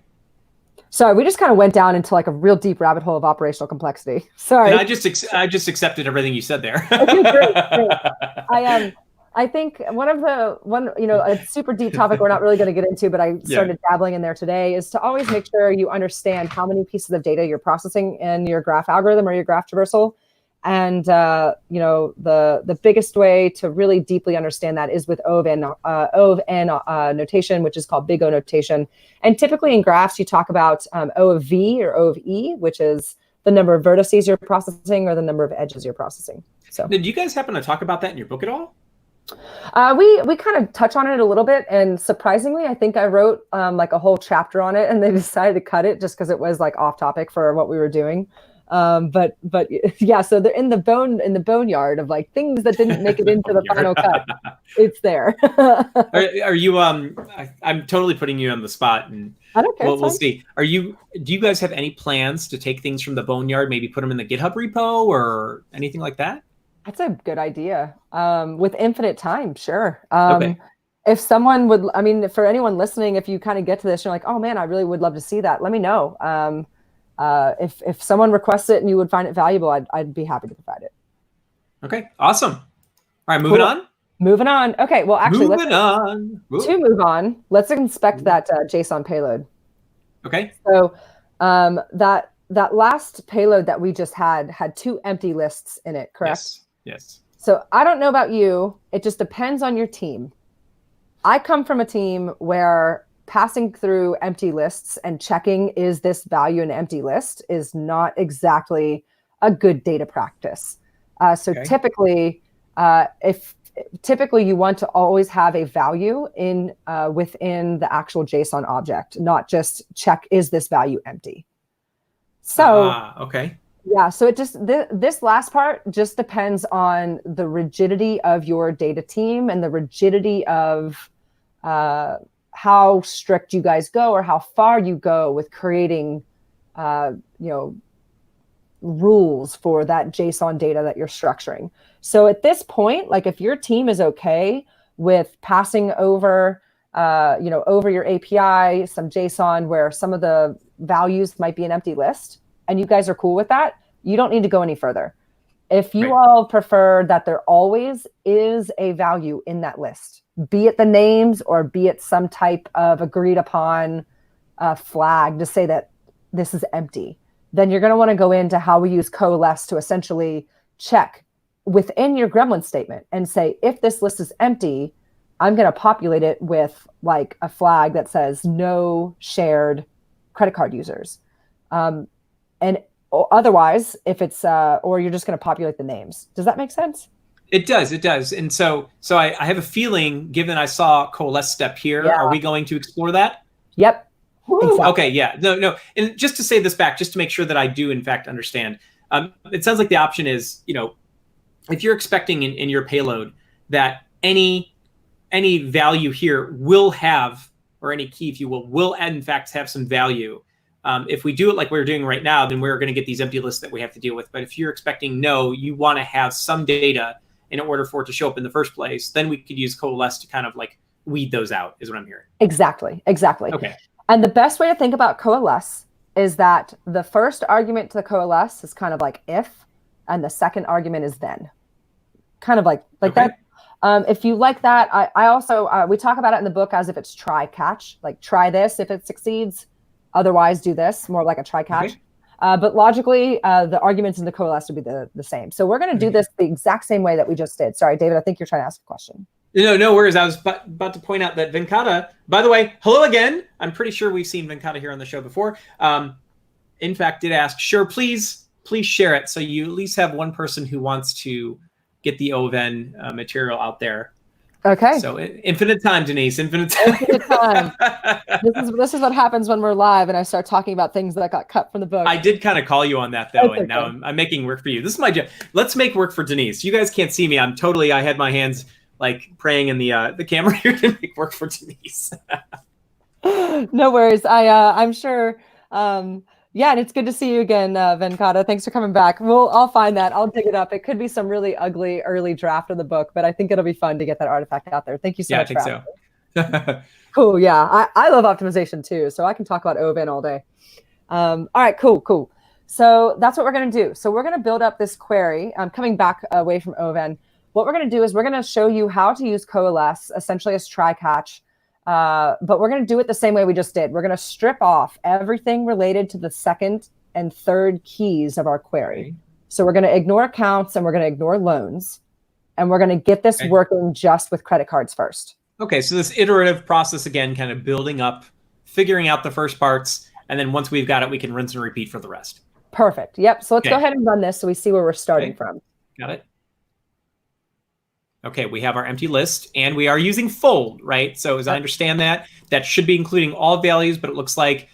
Sorry, we just kind of went down into like a real deep rabbit hole of operational complexity. Sorry. And I just accepted everything you said there. Okay, great. I think a super deep topic we're not really going to get into, but I started dabbling in there today, is to always make sure you understand how many pieces of data you're processing in your graph algorithm or your graph traversal. And the biggest way to really deeply understand that is with O of N notation, which is called big O notation. And typically in graphs, you talk about O of V or O of E, which is the number of vertices you're processing or the number of edges you're processing. So, did you guys happen to talk about that in your book at all? We kind of touch on it a little bit, and surprisingly, I think I wrote like a whole chapter on it, and they decided to cut it just because it was like off topic for what we were doing. But yeah, so they're in the boneyard of like things that didn't make it into the final cut. It's there. Are you? I'm totally putting you on the spot, and I don't care. We'll see. Do you guys have any plans to take things from the boneyard, maybe put them in the GitHub repo or anything like that? That's a good idea. With infinite time, sure. Okay. If someone would, for anyone listening, if you kind of get to this, you're like, oh man, I really would love to see that. Let me know. If someone requests it and you would find it valuable, I'd be happy to provide it. Okay, awesome. All right, moving on. Moving on. Okay, well, actually, to move on, let's inspect that JSON payload. Okay. So that last payload that we just had 2 empty lists in it, correct? Yes. So I don't know about you. It just depends on your team. I come from a team where passing through empty lists and checking is this value an empty list is not exactly a good data practice. Typically, typically you want to always have a value in within the actual JSON object, not just check is this value empty. So okay. Yeah, so it just this last part just depends on the rigidity of your data team and the rigidity of how strict you guys go or how far you go with creating, you know, rules for that JSON data that you're structuring. So at this point, like if your team is okay with passing over, you know, over your API, some JSON where some of the values might be an empty list, and you guys are cool with that, you don't need to go any further. If you all prefer that there always is a value in that list, be it the names or be it some type of agreed upon flag to say that this is empty, then you're going to want to go into how we use coalesce to essentially check within your gremlin statement and say, if this list is empty, I'm going to populate it with like a flag that says no shared credit card users. And otherwise, if it's, or you're just going to populate the names. Does that make sense? It does. It does. And so I have a feeling, given I saw coalesce step here, are we going to explore that? Yep. Exactly. Okay. Yeah. No. And just to say this back, just to make sure that I do in fact understand, it sounds like the option is, you know, if you're expecting in your payload that any value here will have, or any key, if you will in fact have some value. If we do it like we're doing right now, then we're going to get these empty lists that we have to deal with. But if you're expecting no, you want to have some data in order for it to show up in the first place, then we could use coalesce to kind of like weed those out, is what I'm hearing. Exactly. Okay. And the best way to think about coalesce is that the first argument to the coalesce is kind of like if, and the second argument is then. Kind of like that. If you like that, I also, we talk about it in the book as if it's try catch, like try this if it succeeds, otherwise do this, more like a try catch. Okay. But logically, the arguments in the coalesce would be the same. So we're going to do this the exact same way that we just did. Sorry, David, I think you're trying to ask a question. No worries. I was about to point out that Venkata, by the way, hello again. I'm pretty sure we've seen Venkata here on the show before. In fact, did ask, sure, please share it. So you at least have one person who wants to get the OVEN material out there. Okay. So infinite time, Denise, infinite time. Infinite time. This is what happens when we're live and I start talking about things that got cut from the book. I did kind of call you on that though, and now I'm making work for you. This is my job. Let's make work for Denise. You guys can't see me. I had my hands like praying in the camera here to make work for Denise. No worries. I'm sure. Yeah, and it's good to see you again, Venkata. Thanks for coming back. I'll find that. I'll dig it up. It could be some really ugly early draft of the book, but I think it'll be fun to get that artifact out there. Thank you so much. Yeah, I think so. Cool. Yeah, I love optimization too, so I can talk about OVEN all day. All right, cool. So that's what we're going to do. So we're going to build up this query. I'm coming back away from OVEN. What we're going to do is we're going to show you how to use coalesce, essentially as try catch. But we're going to do it the same way we just did. We're going to strip off everything related to the second and third keys of our query. So we're going to ignore accounts and we're going to ignore loans. And we're going to get this working just with credit cards first. Okay, so this iterative process, again, kind of building up, figuring out the first parts. And then once we've got it, we can rinse and repeat for the rest. Perfect. Yep. So let's go ahead and run this so we see where we're starting from. Got it. Okay, we have our empty list and we are using fold, right? So as I understand that should be including all values, but it looks like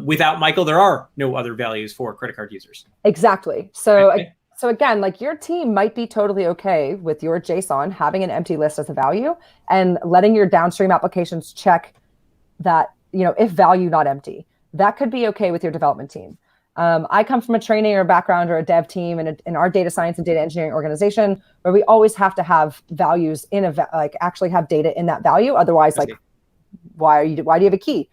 without Michael, there are no other values for credit card users. Exactly. So, so again, like your team might be totally okay with your JSON having an empty list as a value and letting your downstream applications check that, you know, if value not empty, that could be okay with your development team. I come from a training or background or a dev team in our data science and data engineering organization where we always have to have values in actually have data in that value. Otherwise, like, why do you have a key?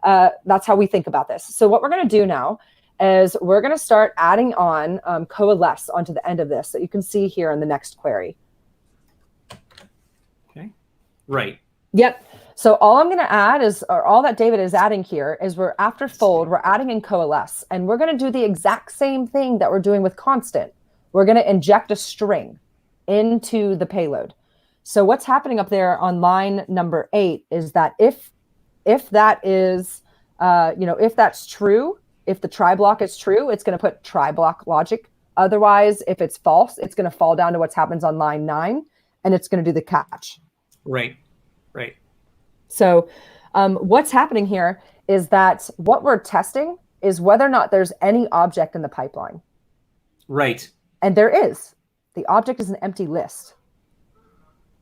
That's how we think about this. So what we're going to do now is we're going to start adding on coalesce onto the end of this that you can see here in the next query. Okay. Right. Yep. So all I'm going to add is, or all that David is adding here is we're after fold, we're adding in coalesce, and we're going to do the exact same thing that we're doing with constant. We're going to inject a string into the payload. So what's happening up there on line number 8 is that if that is, if that's true, if the try block is true, it's going to put try block logic. Otherwise, if it's false, it's going to fall down to what happens on line 9, and it's going to do the catch. Right. So what's happening here is that what we're testing is whether or not there's any object in the pipeline. Right. And there is. The object is an empty list.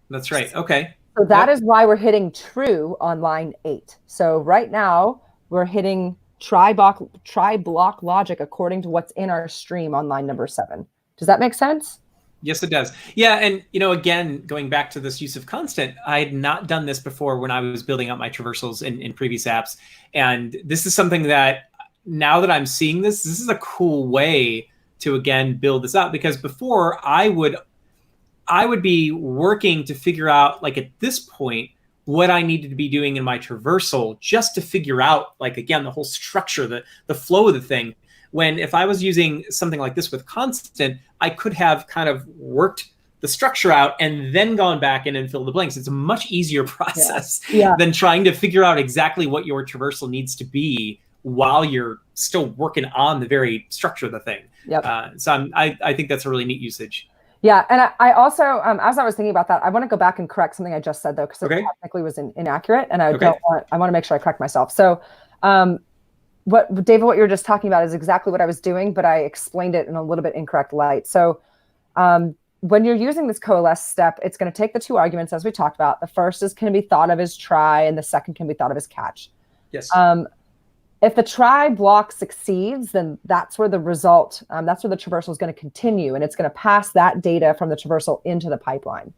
That's right. Okay. So that is why we're hitting true on line 8. So right now we're hitting try block logic according to what's in our stream on line number 7. Does that make sense? Yes, it does. Yeah, and again, going back to this use of constant, I had not done this before when I was building out my traversals in previous apps. And this is something that now that I'm seeing this is a cool way to, again, build this out. Because before I would be working to figure out, like, at this point, what I needed to be doing in my traversal just to figure out, like, again, the whole structure, the flow of the thing. When if I was using something like this with constant, I could have kind of worked the structure out and then gone back in and fill the blanks. It's a much easier process than trying to figure out exactly what your traversal needs to be while you're still working on the very structure of the thing. So I think that's a really neat usage. Yeah, and I also, as I was thinking about that, I want to go back and correct something I just said, though, because it technically was inaccurate, and I want to make sure I correct myself. So David, what you were just talking about is exactly what I was doing, but I explained it in a little bit incorrect light. So when you're using this coalesce step, it's going to take the 2 arguments, as we talked about. The first is going to be thought of as try, and the second can be thought of as catch. Yes. If the try block succeeds, then that's where the result, that's where the traversal is going to continue, and it's going to pass that data from the traversal into the pipeline.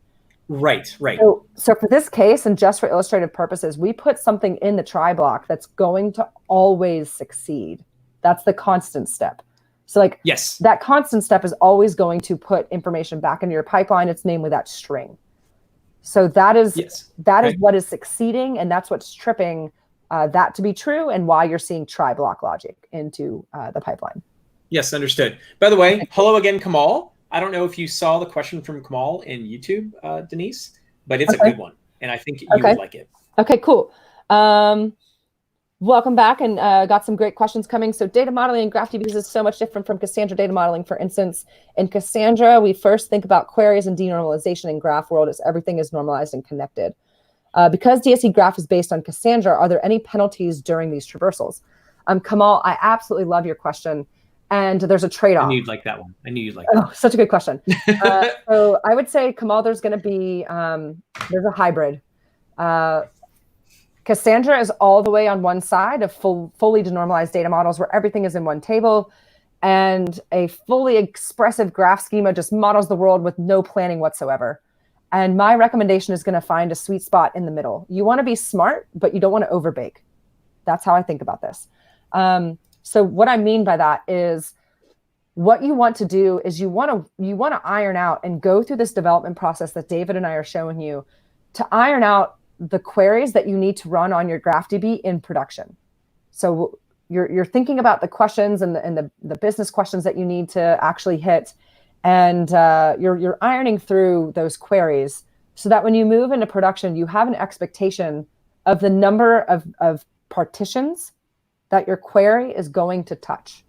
Right. So for this case, and just for illustrative purposes, we put something in the try block that's going to always succeed. That's the constant step. So like, yes, that constant step is always going to put information back into your pipeline. It's namely that string. So that is is what is succeeding, and that's what's tripping that to be true, and why you're seeing try block logic into the pipeline. Yes, understood. By the way, hello again, Kamal. I don't know if you saw the question from Kamal in YouTube, Denise, but it's a good one, and I think you would like it. Okay, cool. Welcome back, and got some great questions coming. So data modeling in GraphDB is so much different from Cassandra data modeling. For instance, in Cassandra, we first think about queries and denormalization. In Graph world, as everything is normalized and connected. Because DSE Graph is based on Cassandra, are there any penalties during these traversals? Kamal, I absolutely love your question. And there's a trade-off. I knew you'd like that one. I knew you'd like that. Oh, such a good question. So I would say, Kamal, there's going to be, there's a hybrid. Cassandra is all the way on one side of fully denormalized data models where everything is in one table. And a fully expressive graph schema just models the world with no planning whatsoever. And my recommendation is going to find a sweet spot in the middle. You want to be smart, but you don't want to overbake. That's how I think about this. So what I mean by that is, what you want to do is you want to iron out and go through this development process that David and I are showing you to iron out the queries that you need to run on your GraphDB in production. So you're thinking about the questions and the business questions that you need to actually hit, and you're ironing through those queries so that when you move into production, you have an expectation of the number of partitions that your query is going to touch.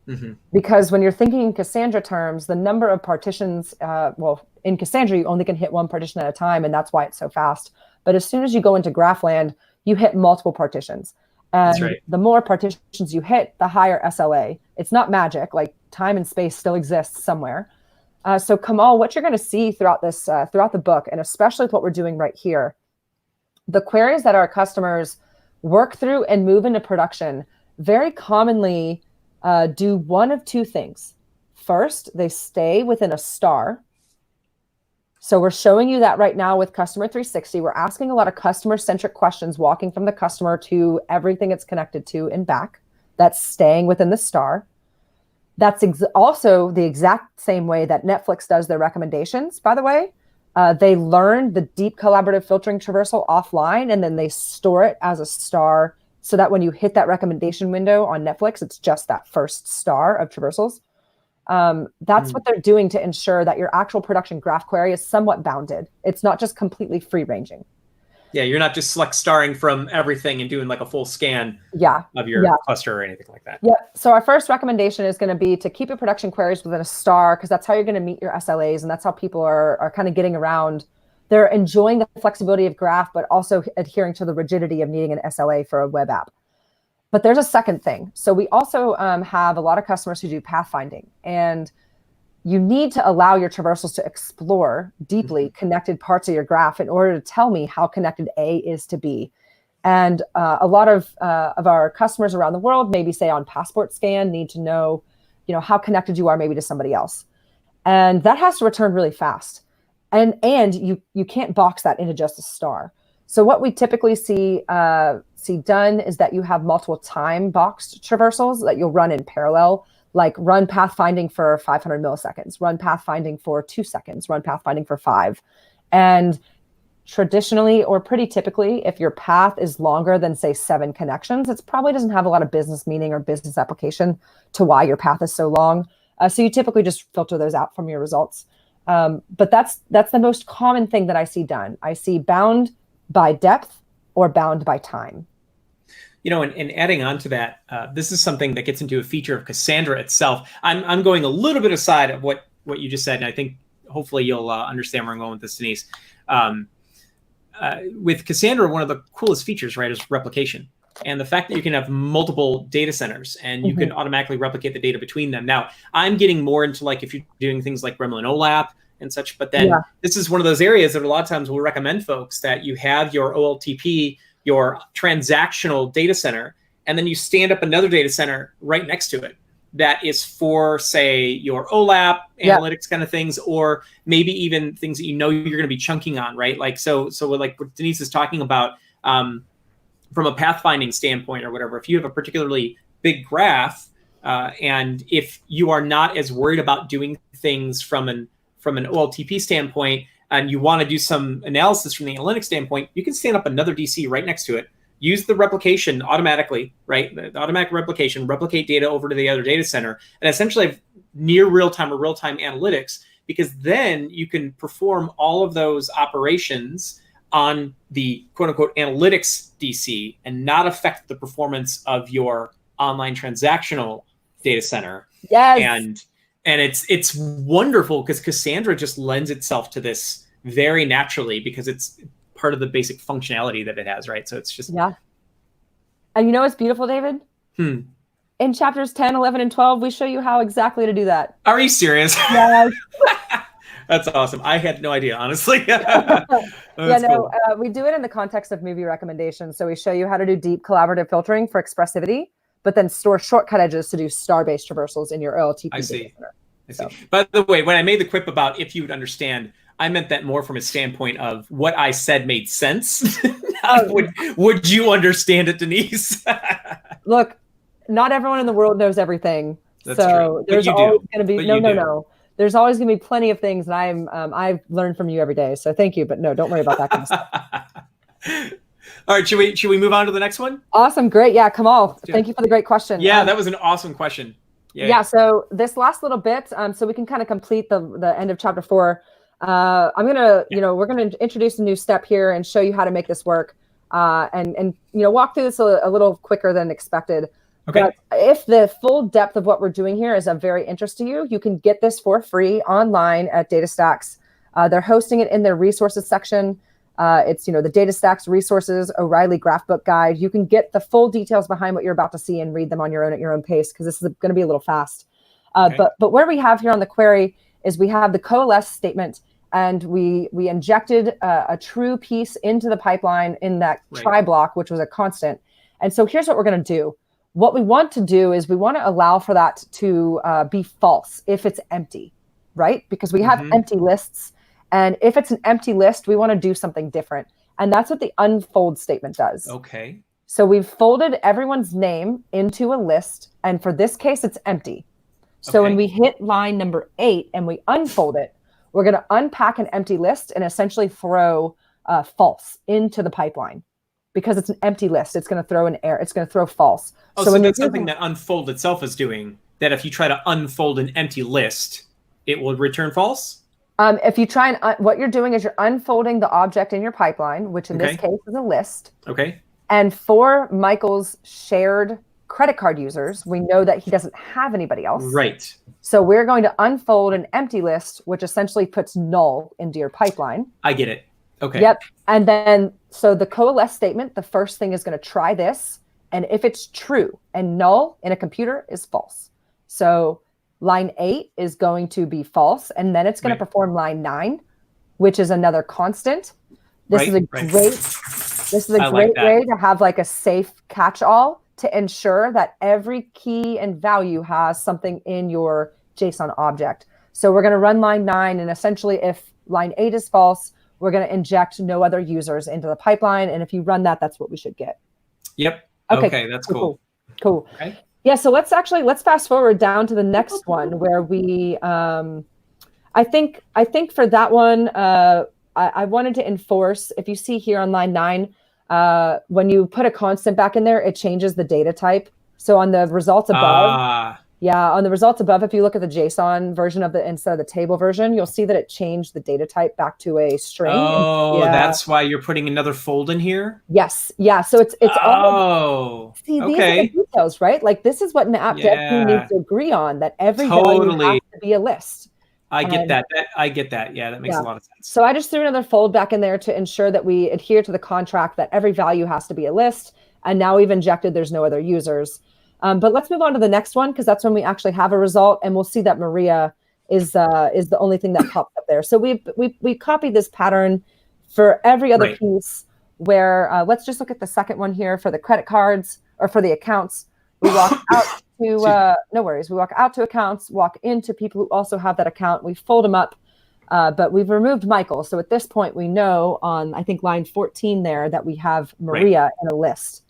Mm-hmm. Because when you're thinking in Cassandra terms, the number of partitions, well, in Cassandra, you only can hit one partition at a time, and that's why it's so fast. But as soon as you go into Graphland, you hit multiple partitions. And the more partitions you hit, the higher SLA. It's not magic, like time and space still exists somewhere. So Kamal, what you're going to see throughout this, throughout the book, and especially with what we're doing right here, the queries that our customers work through and move into production very commonly do one of two things. First, they stay within a star. So we're showing you that right now with Customer 360. We're asking a lot of customer-centric questions, walking from the customer to everything it's connected to and back. That's staying within the star. That's also the exact same way that Netflix does their recommendations, by the way. They learn the deep collaborative filtering traversal offline, and then they store it as a star so that when you hit that recommendation window on Netflix, it's just that first star of traversals. That's what they're doing to ensure that your actual production graph query is somewhat bounded. It's not just completely free-ranging. Yeah, you're not just select starring from everything and doing like a full scan of your cluster or anything like that. Yeah. So our first recommendation is going to be to keep your production queries within a star, because that's how you're going to meet your SLAs, and that's how people are kind of getting around. They're enjoying the flexibility of graph, but also adhering to the rigidity of needing an SLA for a web app. But there's a second thing. So we also have a lot of customers who do pathfinding, and you need to allow your traversals to explore deeply connected parts of your graph in order to tell me how connected A is to B. And a lot of our customers around the world, maybe say on passport scan, need to know, how connected you are maybe to somebody else. And that has to return really fast. And you can't box that into just a star. So what we typically see done is that you have multiple time boxed traversals that you'll run in parallel, like run pathfinding for 500 milliseconds, run pathfinding for 2 seconds, run pathfinding for 5. And traditionally, or pretty typically, if your path is longer than, say, 7 connections, it probably doesn't have a lot of business meaning or business application to why your path is so long. So you typically just filter those out from your results. But that's the most common thing that I see done. I see bound by depth or bound by time. And adding on to that, this is something that gets into a feature of Cassandra itself. I'm going a little bit aside of what you just said, and I think hopefully you'll understand where I'm going with this, Denise. With Cassandra, one of the coolest features, right, is replication. And the fact that you can have multiple data centers and you can automatically replicate the data between them. Now, I'm getting more into like if you're doing things like Gremlin OLAP and such, but then this is one of those areas that a lot of times we'll recommend folks that you have your OLTP, your transactional data center, and then you stand up another data center right next to it that is for, say, your OLAP analytics kind of things, or maybe even things that you're going to be chunking on, right? Like so like what Denise is talking about, from a pathfinding standpoint or whatever, if you have a particularly big graph, and if you are not as worried about doing things from an OLTP standpoint, and you want to do some analysis from the analytics standpoint, you can stand up another DC right next to it, use the replication automatically, right? The automatic replication, replicate data over to the other data center, and essentially have near real-time or real-time analytics, because then you can perform all of those operations on the quote-unquote analytics DC and not affect the performance of your online transactional data center. Yes. And it's wonderful because Cassandra just lends itself to this very naturally because it's part of the basic functionality that it has, right? So it's just... Yeah. And what's beautiful, David? In chapters 10, 11, and 12, we show you how exactly to do that. Are you serious? Yes. That's awesome. I had no idea, honestly. We do it in the context of movie recommendations. So we show you how to do deep collaborative filtering for expressivity, but then store shortcut edges to do star-based traversals in your OLTP data center. I see. By the way, when I made the quip about if you would understand, I meant that more from a standpoint of what I said made sense. Would you understand it, Denise? Look, not everyone in the world knows everything. That's so true. There's always going to be no. There's always going to be plenty of things, and I've learned from you every day. So thank you, but no, don't worry about that kind of stuff. All right, should we move on to the next one? Awesome, great, yeah, Kamal. Thank you for the great question. Yeah, that was an awesome question. Yeah. So this last little bit, so we can kind of complete the end of chapter 4. I'm gonna, we're gonna introduce a new step here and show you how to make this work, and walk through this a little quicker than expected. Okay. But if the full depth of what we're doing here is of very interest to you, you can get this for free online at DataStax. They're hosting it in their resources section. It's, the DataStax resources, O'Reilly Graphbook Guide. You can get the full details behind what you're about to see and read them on your own at your own pace, because this is going to be a little fast. Okay. But where we have here on the query is we have the coalesce statement, and we injected a true piece into the pipeline in that try block, which was a constant. And so here's what we're going to do. What we want to do is we want to allow for that to be false if it's empty, right? Because we have empty lists. And if it's an empty list, we want to do something different. And that's what the unfold statement does. Okay. So we've folded everyone's name into a list. And for this case, it's empty. So when we hit line number 8 and we unfold it, we're going to unpack an empty list and essentially throw false into the pipeline. Because it's an empty list, it's going to throw an error. It's going to throw false. Oh, so that's something that unfold itself is doing, that if you try to unfold an empty list, it will return false? If you try and what you're doing is you're unfolding the object in your pipeline, which in this case is a list. Okay. And for Michael's shared credit card users, we know that he doesn't have anybody else. Right. So we're going to unfold an empty list, which essentially puts null into your pipeline. I get it. Okay. Yep. And then, so the coalesce statement, the first thing is going to try this. And if it's true and null in a computer is false. So Line 8 is going to be false, and then it's going to perform line 9, which is another constant. This is a great way to have like a safe catch-all to ensure that every key and value has something in your JSON object. So we're going to run line 9, and essentially if line 8 is false, we're going to inject no other users into the pipeline. And if you run that, that's what we should get. Yep. Okay, that's cool. Cool. Okay. Yeah, so let's fast forward down to the next one where we, I think for that one, I wanted to enforce, if you see here on line 9, when you put a constant back in there, it changes the data type. So on the results above, if you look at the JSON version of instead of the table version, you'll see that it changed the data type back to a string. Oh, that's why you're putting another fold in here? Yes. Yeah. So it's all. See, these are the details, right? Like this is what an app dev team needs to agree on, that every value has to be a list. I get that. I get that. Yeah, that makes a lot of sense. So I just threw another fold back in there to ensure that we adhere to the contract, that every value has to be a list. And now we've injected there's no other users. But let's move on to the next one, because that's when we actually have a result, and we'll see that Maria is the only thing that pops up there. So we copied this pattern for every other piece. Where let's just look at the second one here for the credit cards or for the accounts. We walk out to no worries. We walk out to accounts, walk into people who also have that account. We fold them up, but we've removed Michael. So at this point, we know on I think line 14 there that we have Maria in a list.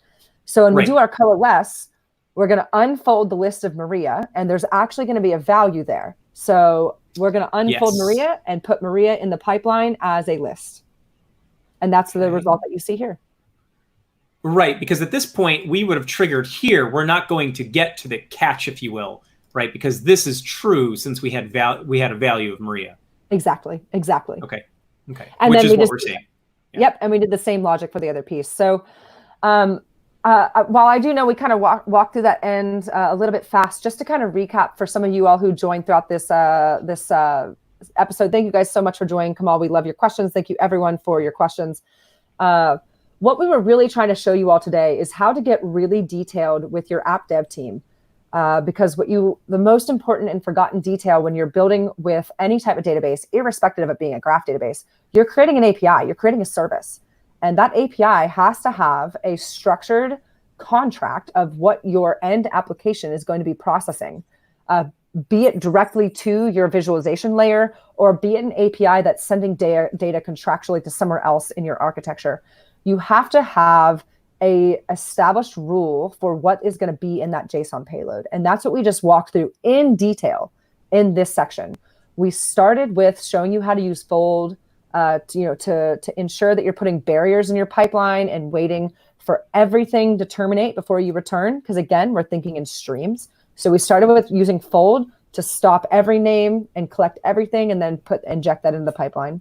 So when we do our coalesce, we're going to unfold the list of Maria, and there's actually going to be a value there. So we're going to unfold Maria and put Maria in the pipeline as a list. And that's the result that you see here. Right, because at this point, we would have triggered here. We're not going to get to the catch, if you will, right? Because this is true since we had a value of Maria. Exactly. Okay. And which then is what we're seeing. Yep, and we did the same logic for the other piece. So while I do know we kind of walk through that end a little bit fast, just to kind of recap for some of you all who joined throughout this episode. Thank you guys so much for joining. Kamal, we love your questions. Thank you everyone for your questions. What we were really trying to show you all today is how to get really detailed with your app dev team. Because the most important and forgotten detail when you're building with any type of database, irrespective of it being a graph database, you're creating an API, you're creating a service. And that API has to have a structured contract of what your end application is going to be processing, be it directly to your visualization layer, or be it an API that's sending data contractually to somewhere else in your architecture. You have to have a established rule for what is going to be in that JSON payload. And that's what we just walked through in detail in this section. We started with showing you how to use fold, to ensure that you're putting barriers in your pipeline and waiting for everything to terminate before you return. Because again, we're thinking in streams. So we started with using fold to stop every name and collect everything, and then inject that into the pipeline.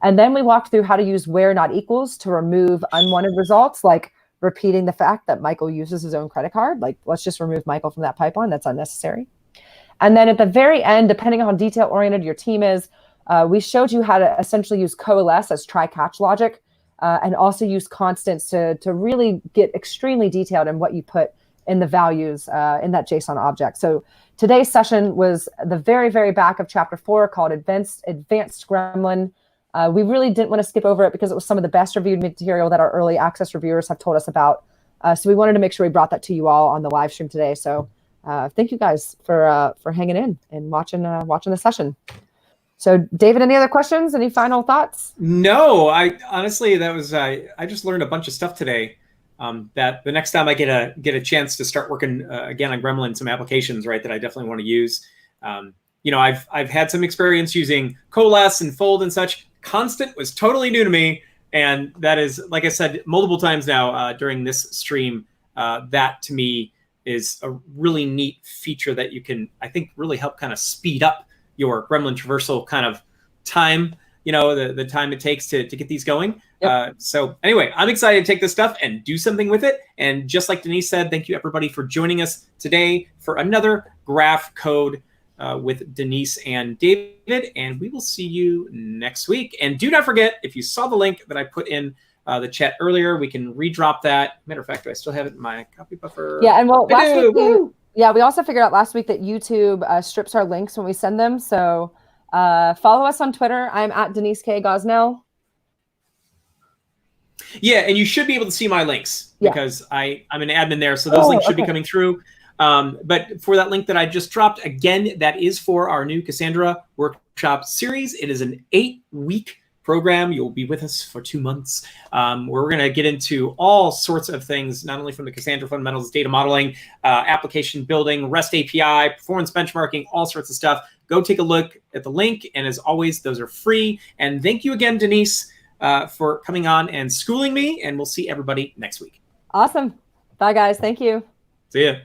And then we walked through how to use where not equals to remove unwanted results, like repeating the fact that Michael uses his own credit card. Like, let's just remove Michael from that pipeline. That's unnecessary. And then at the very end, depending on how detail oriented your team is, we showed you how to essentially use coalesce as try-catch logic, and also use constants to really get extremely detailed in what you put in the values in that JSON object. So today's session was the very, very back of chapter 4 called Advanced Gremlin. We really didn't want to skip over it because it was some of the best reviewed material that our early access reviewers have told us about. So we wanted to make sure we brought that to you all on the live stream today. So thank you guys for hanging in and watching the session. So David, any other questions? Any final thoughts? No, I honestly, that was I just learned a bunch of stuff today. That the next time I get a chance to start working again on Gremlin, some applications, right, that I definitely want to use. I've had some experience using coalesce and fold and such. Constant was totally new to me, and that is, like I said multiple times now during this stream, that to me is a really neat feature that you can, I think, really help kind of speed up your Gremlin traversal kind of time, the time it takes to get these going. Yep. So anyway, I'm excited to take this stuff and do something with it. And just like Denise said, thank you everybody for joining us today for another Graph Code with Denise and David. And we will see you next week. And do not forget, if you saw the link that I put in the chat earlier, we can redrop that. Matter of fact, do I still have it in my copy buffer? Yeah, and well, Yeah, we also figured out last week that YouTube strips our links when we send them. So follow us on Twitter. I'm at Denise K. Gosnell. Yeah, and you should be able to see my links Yeah. because I'm an admin there, so those links should be coming through. But for that link that I just dropped, again, that is for our new Cassandra workshop series. It is an 8-week program. You'll be with us for 2 months, where we're going to get into all sorts of things, not only from the Cassandra fundamentals, data modeling, application building, REST API, performance benchmarking, all sorts of stuff. Go take a look at the link. And as always, those are free. And thank you again, Denise, for coming on and schooling me. And we'll see everybody next week. Awesome. Bye, guys. Thank you. See ya.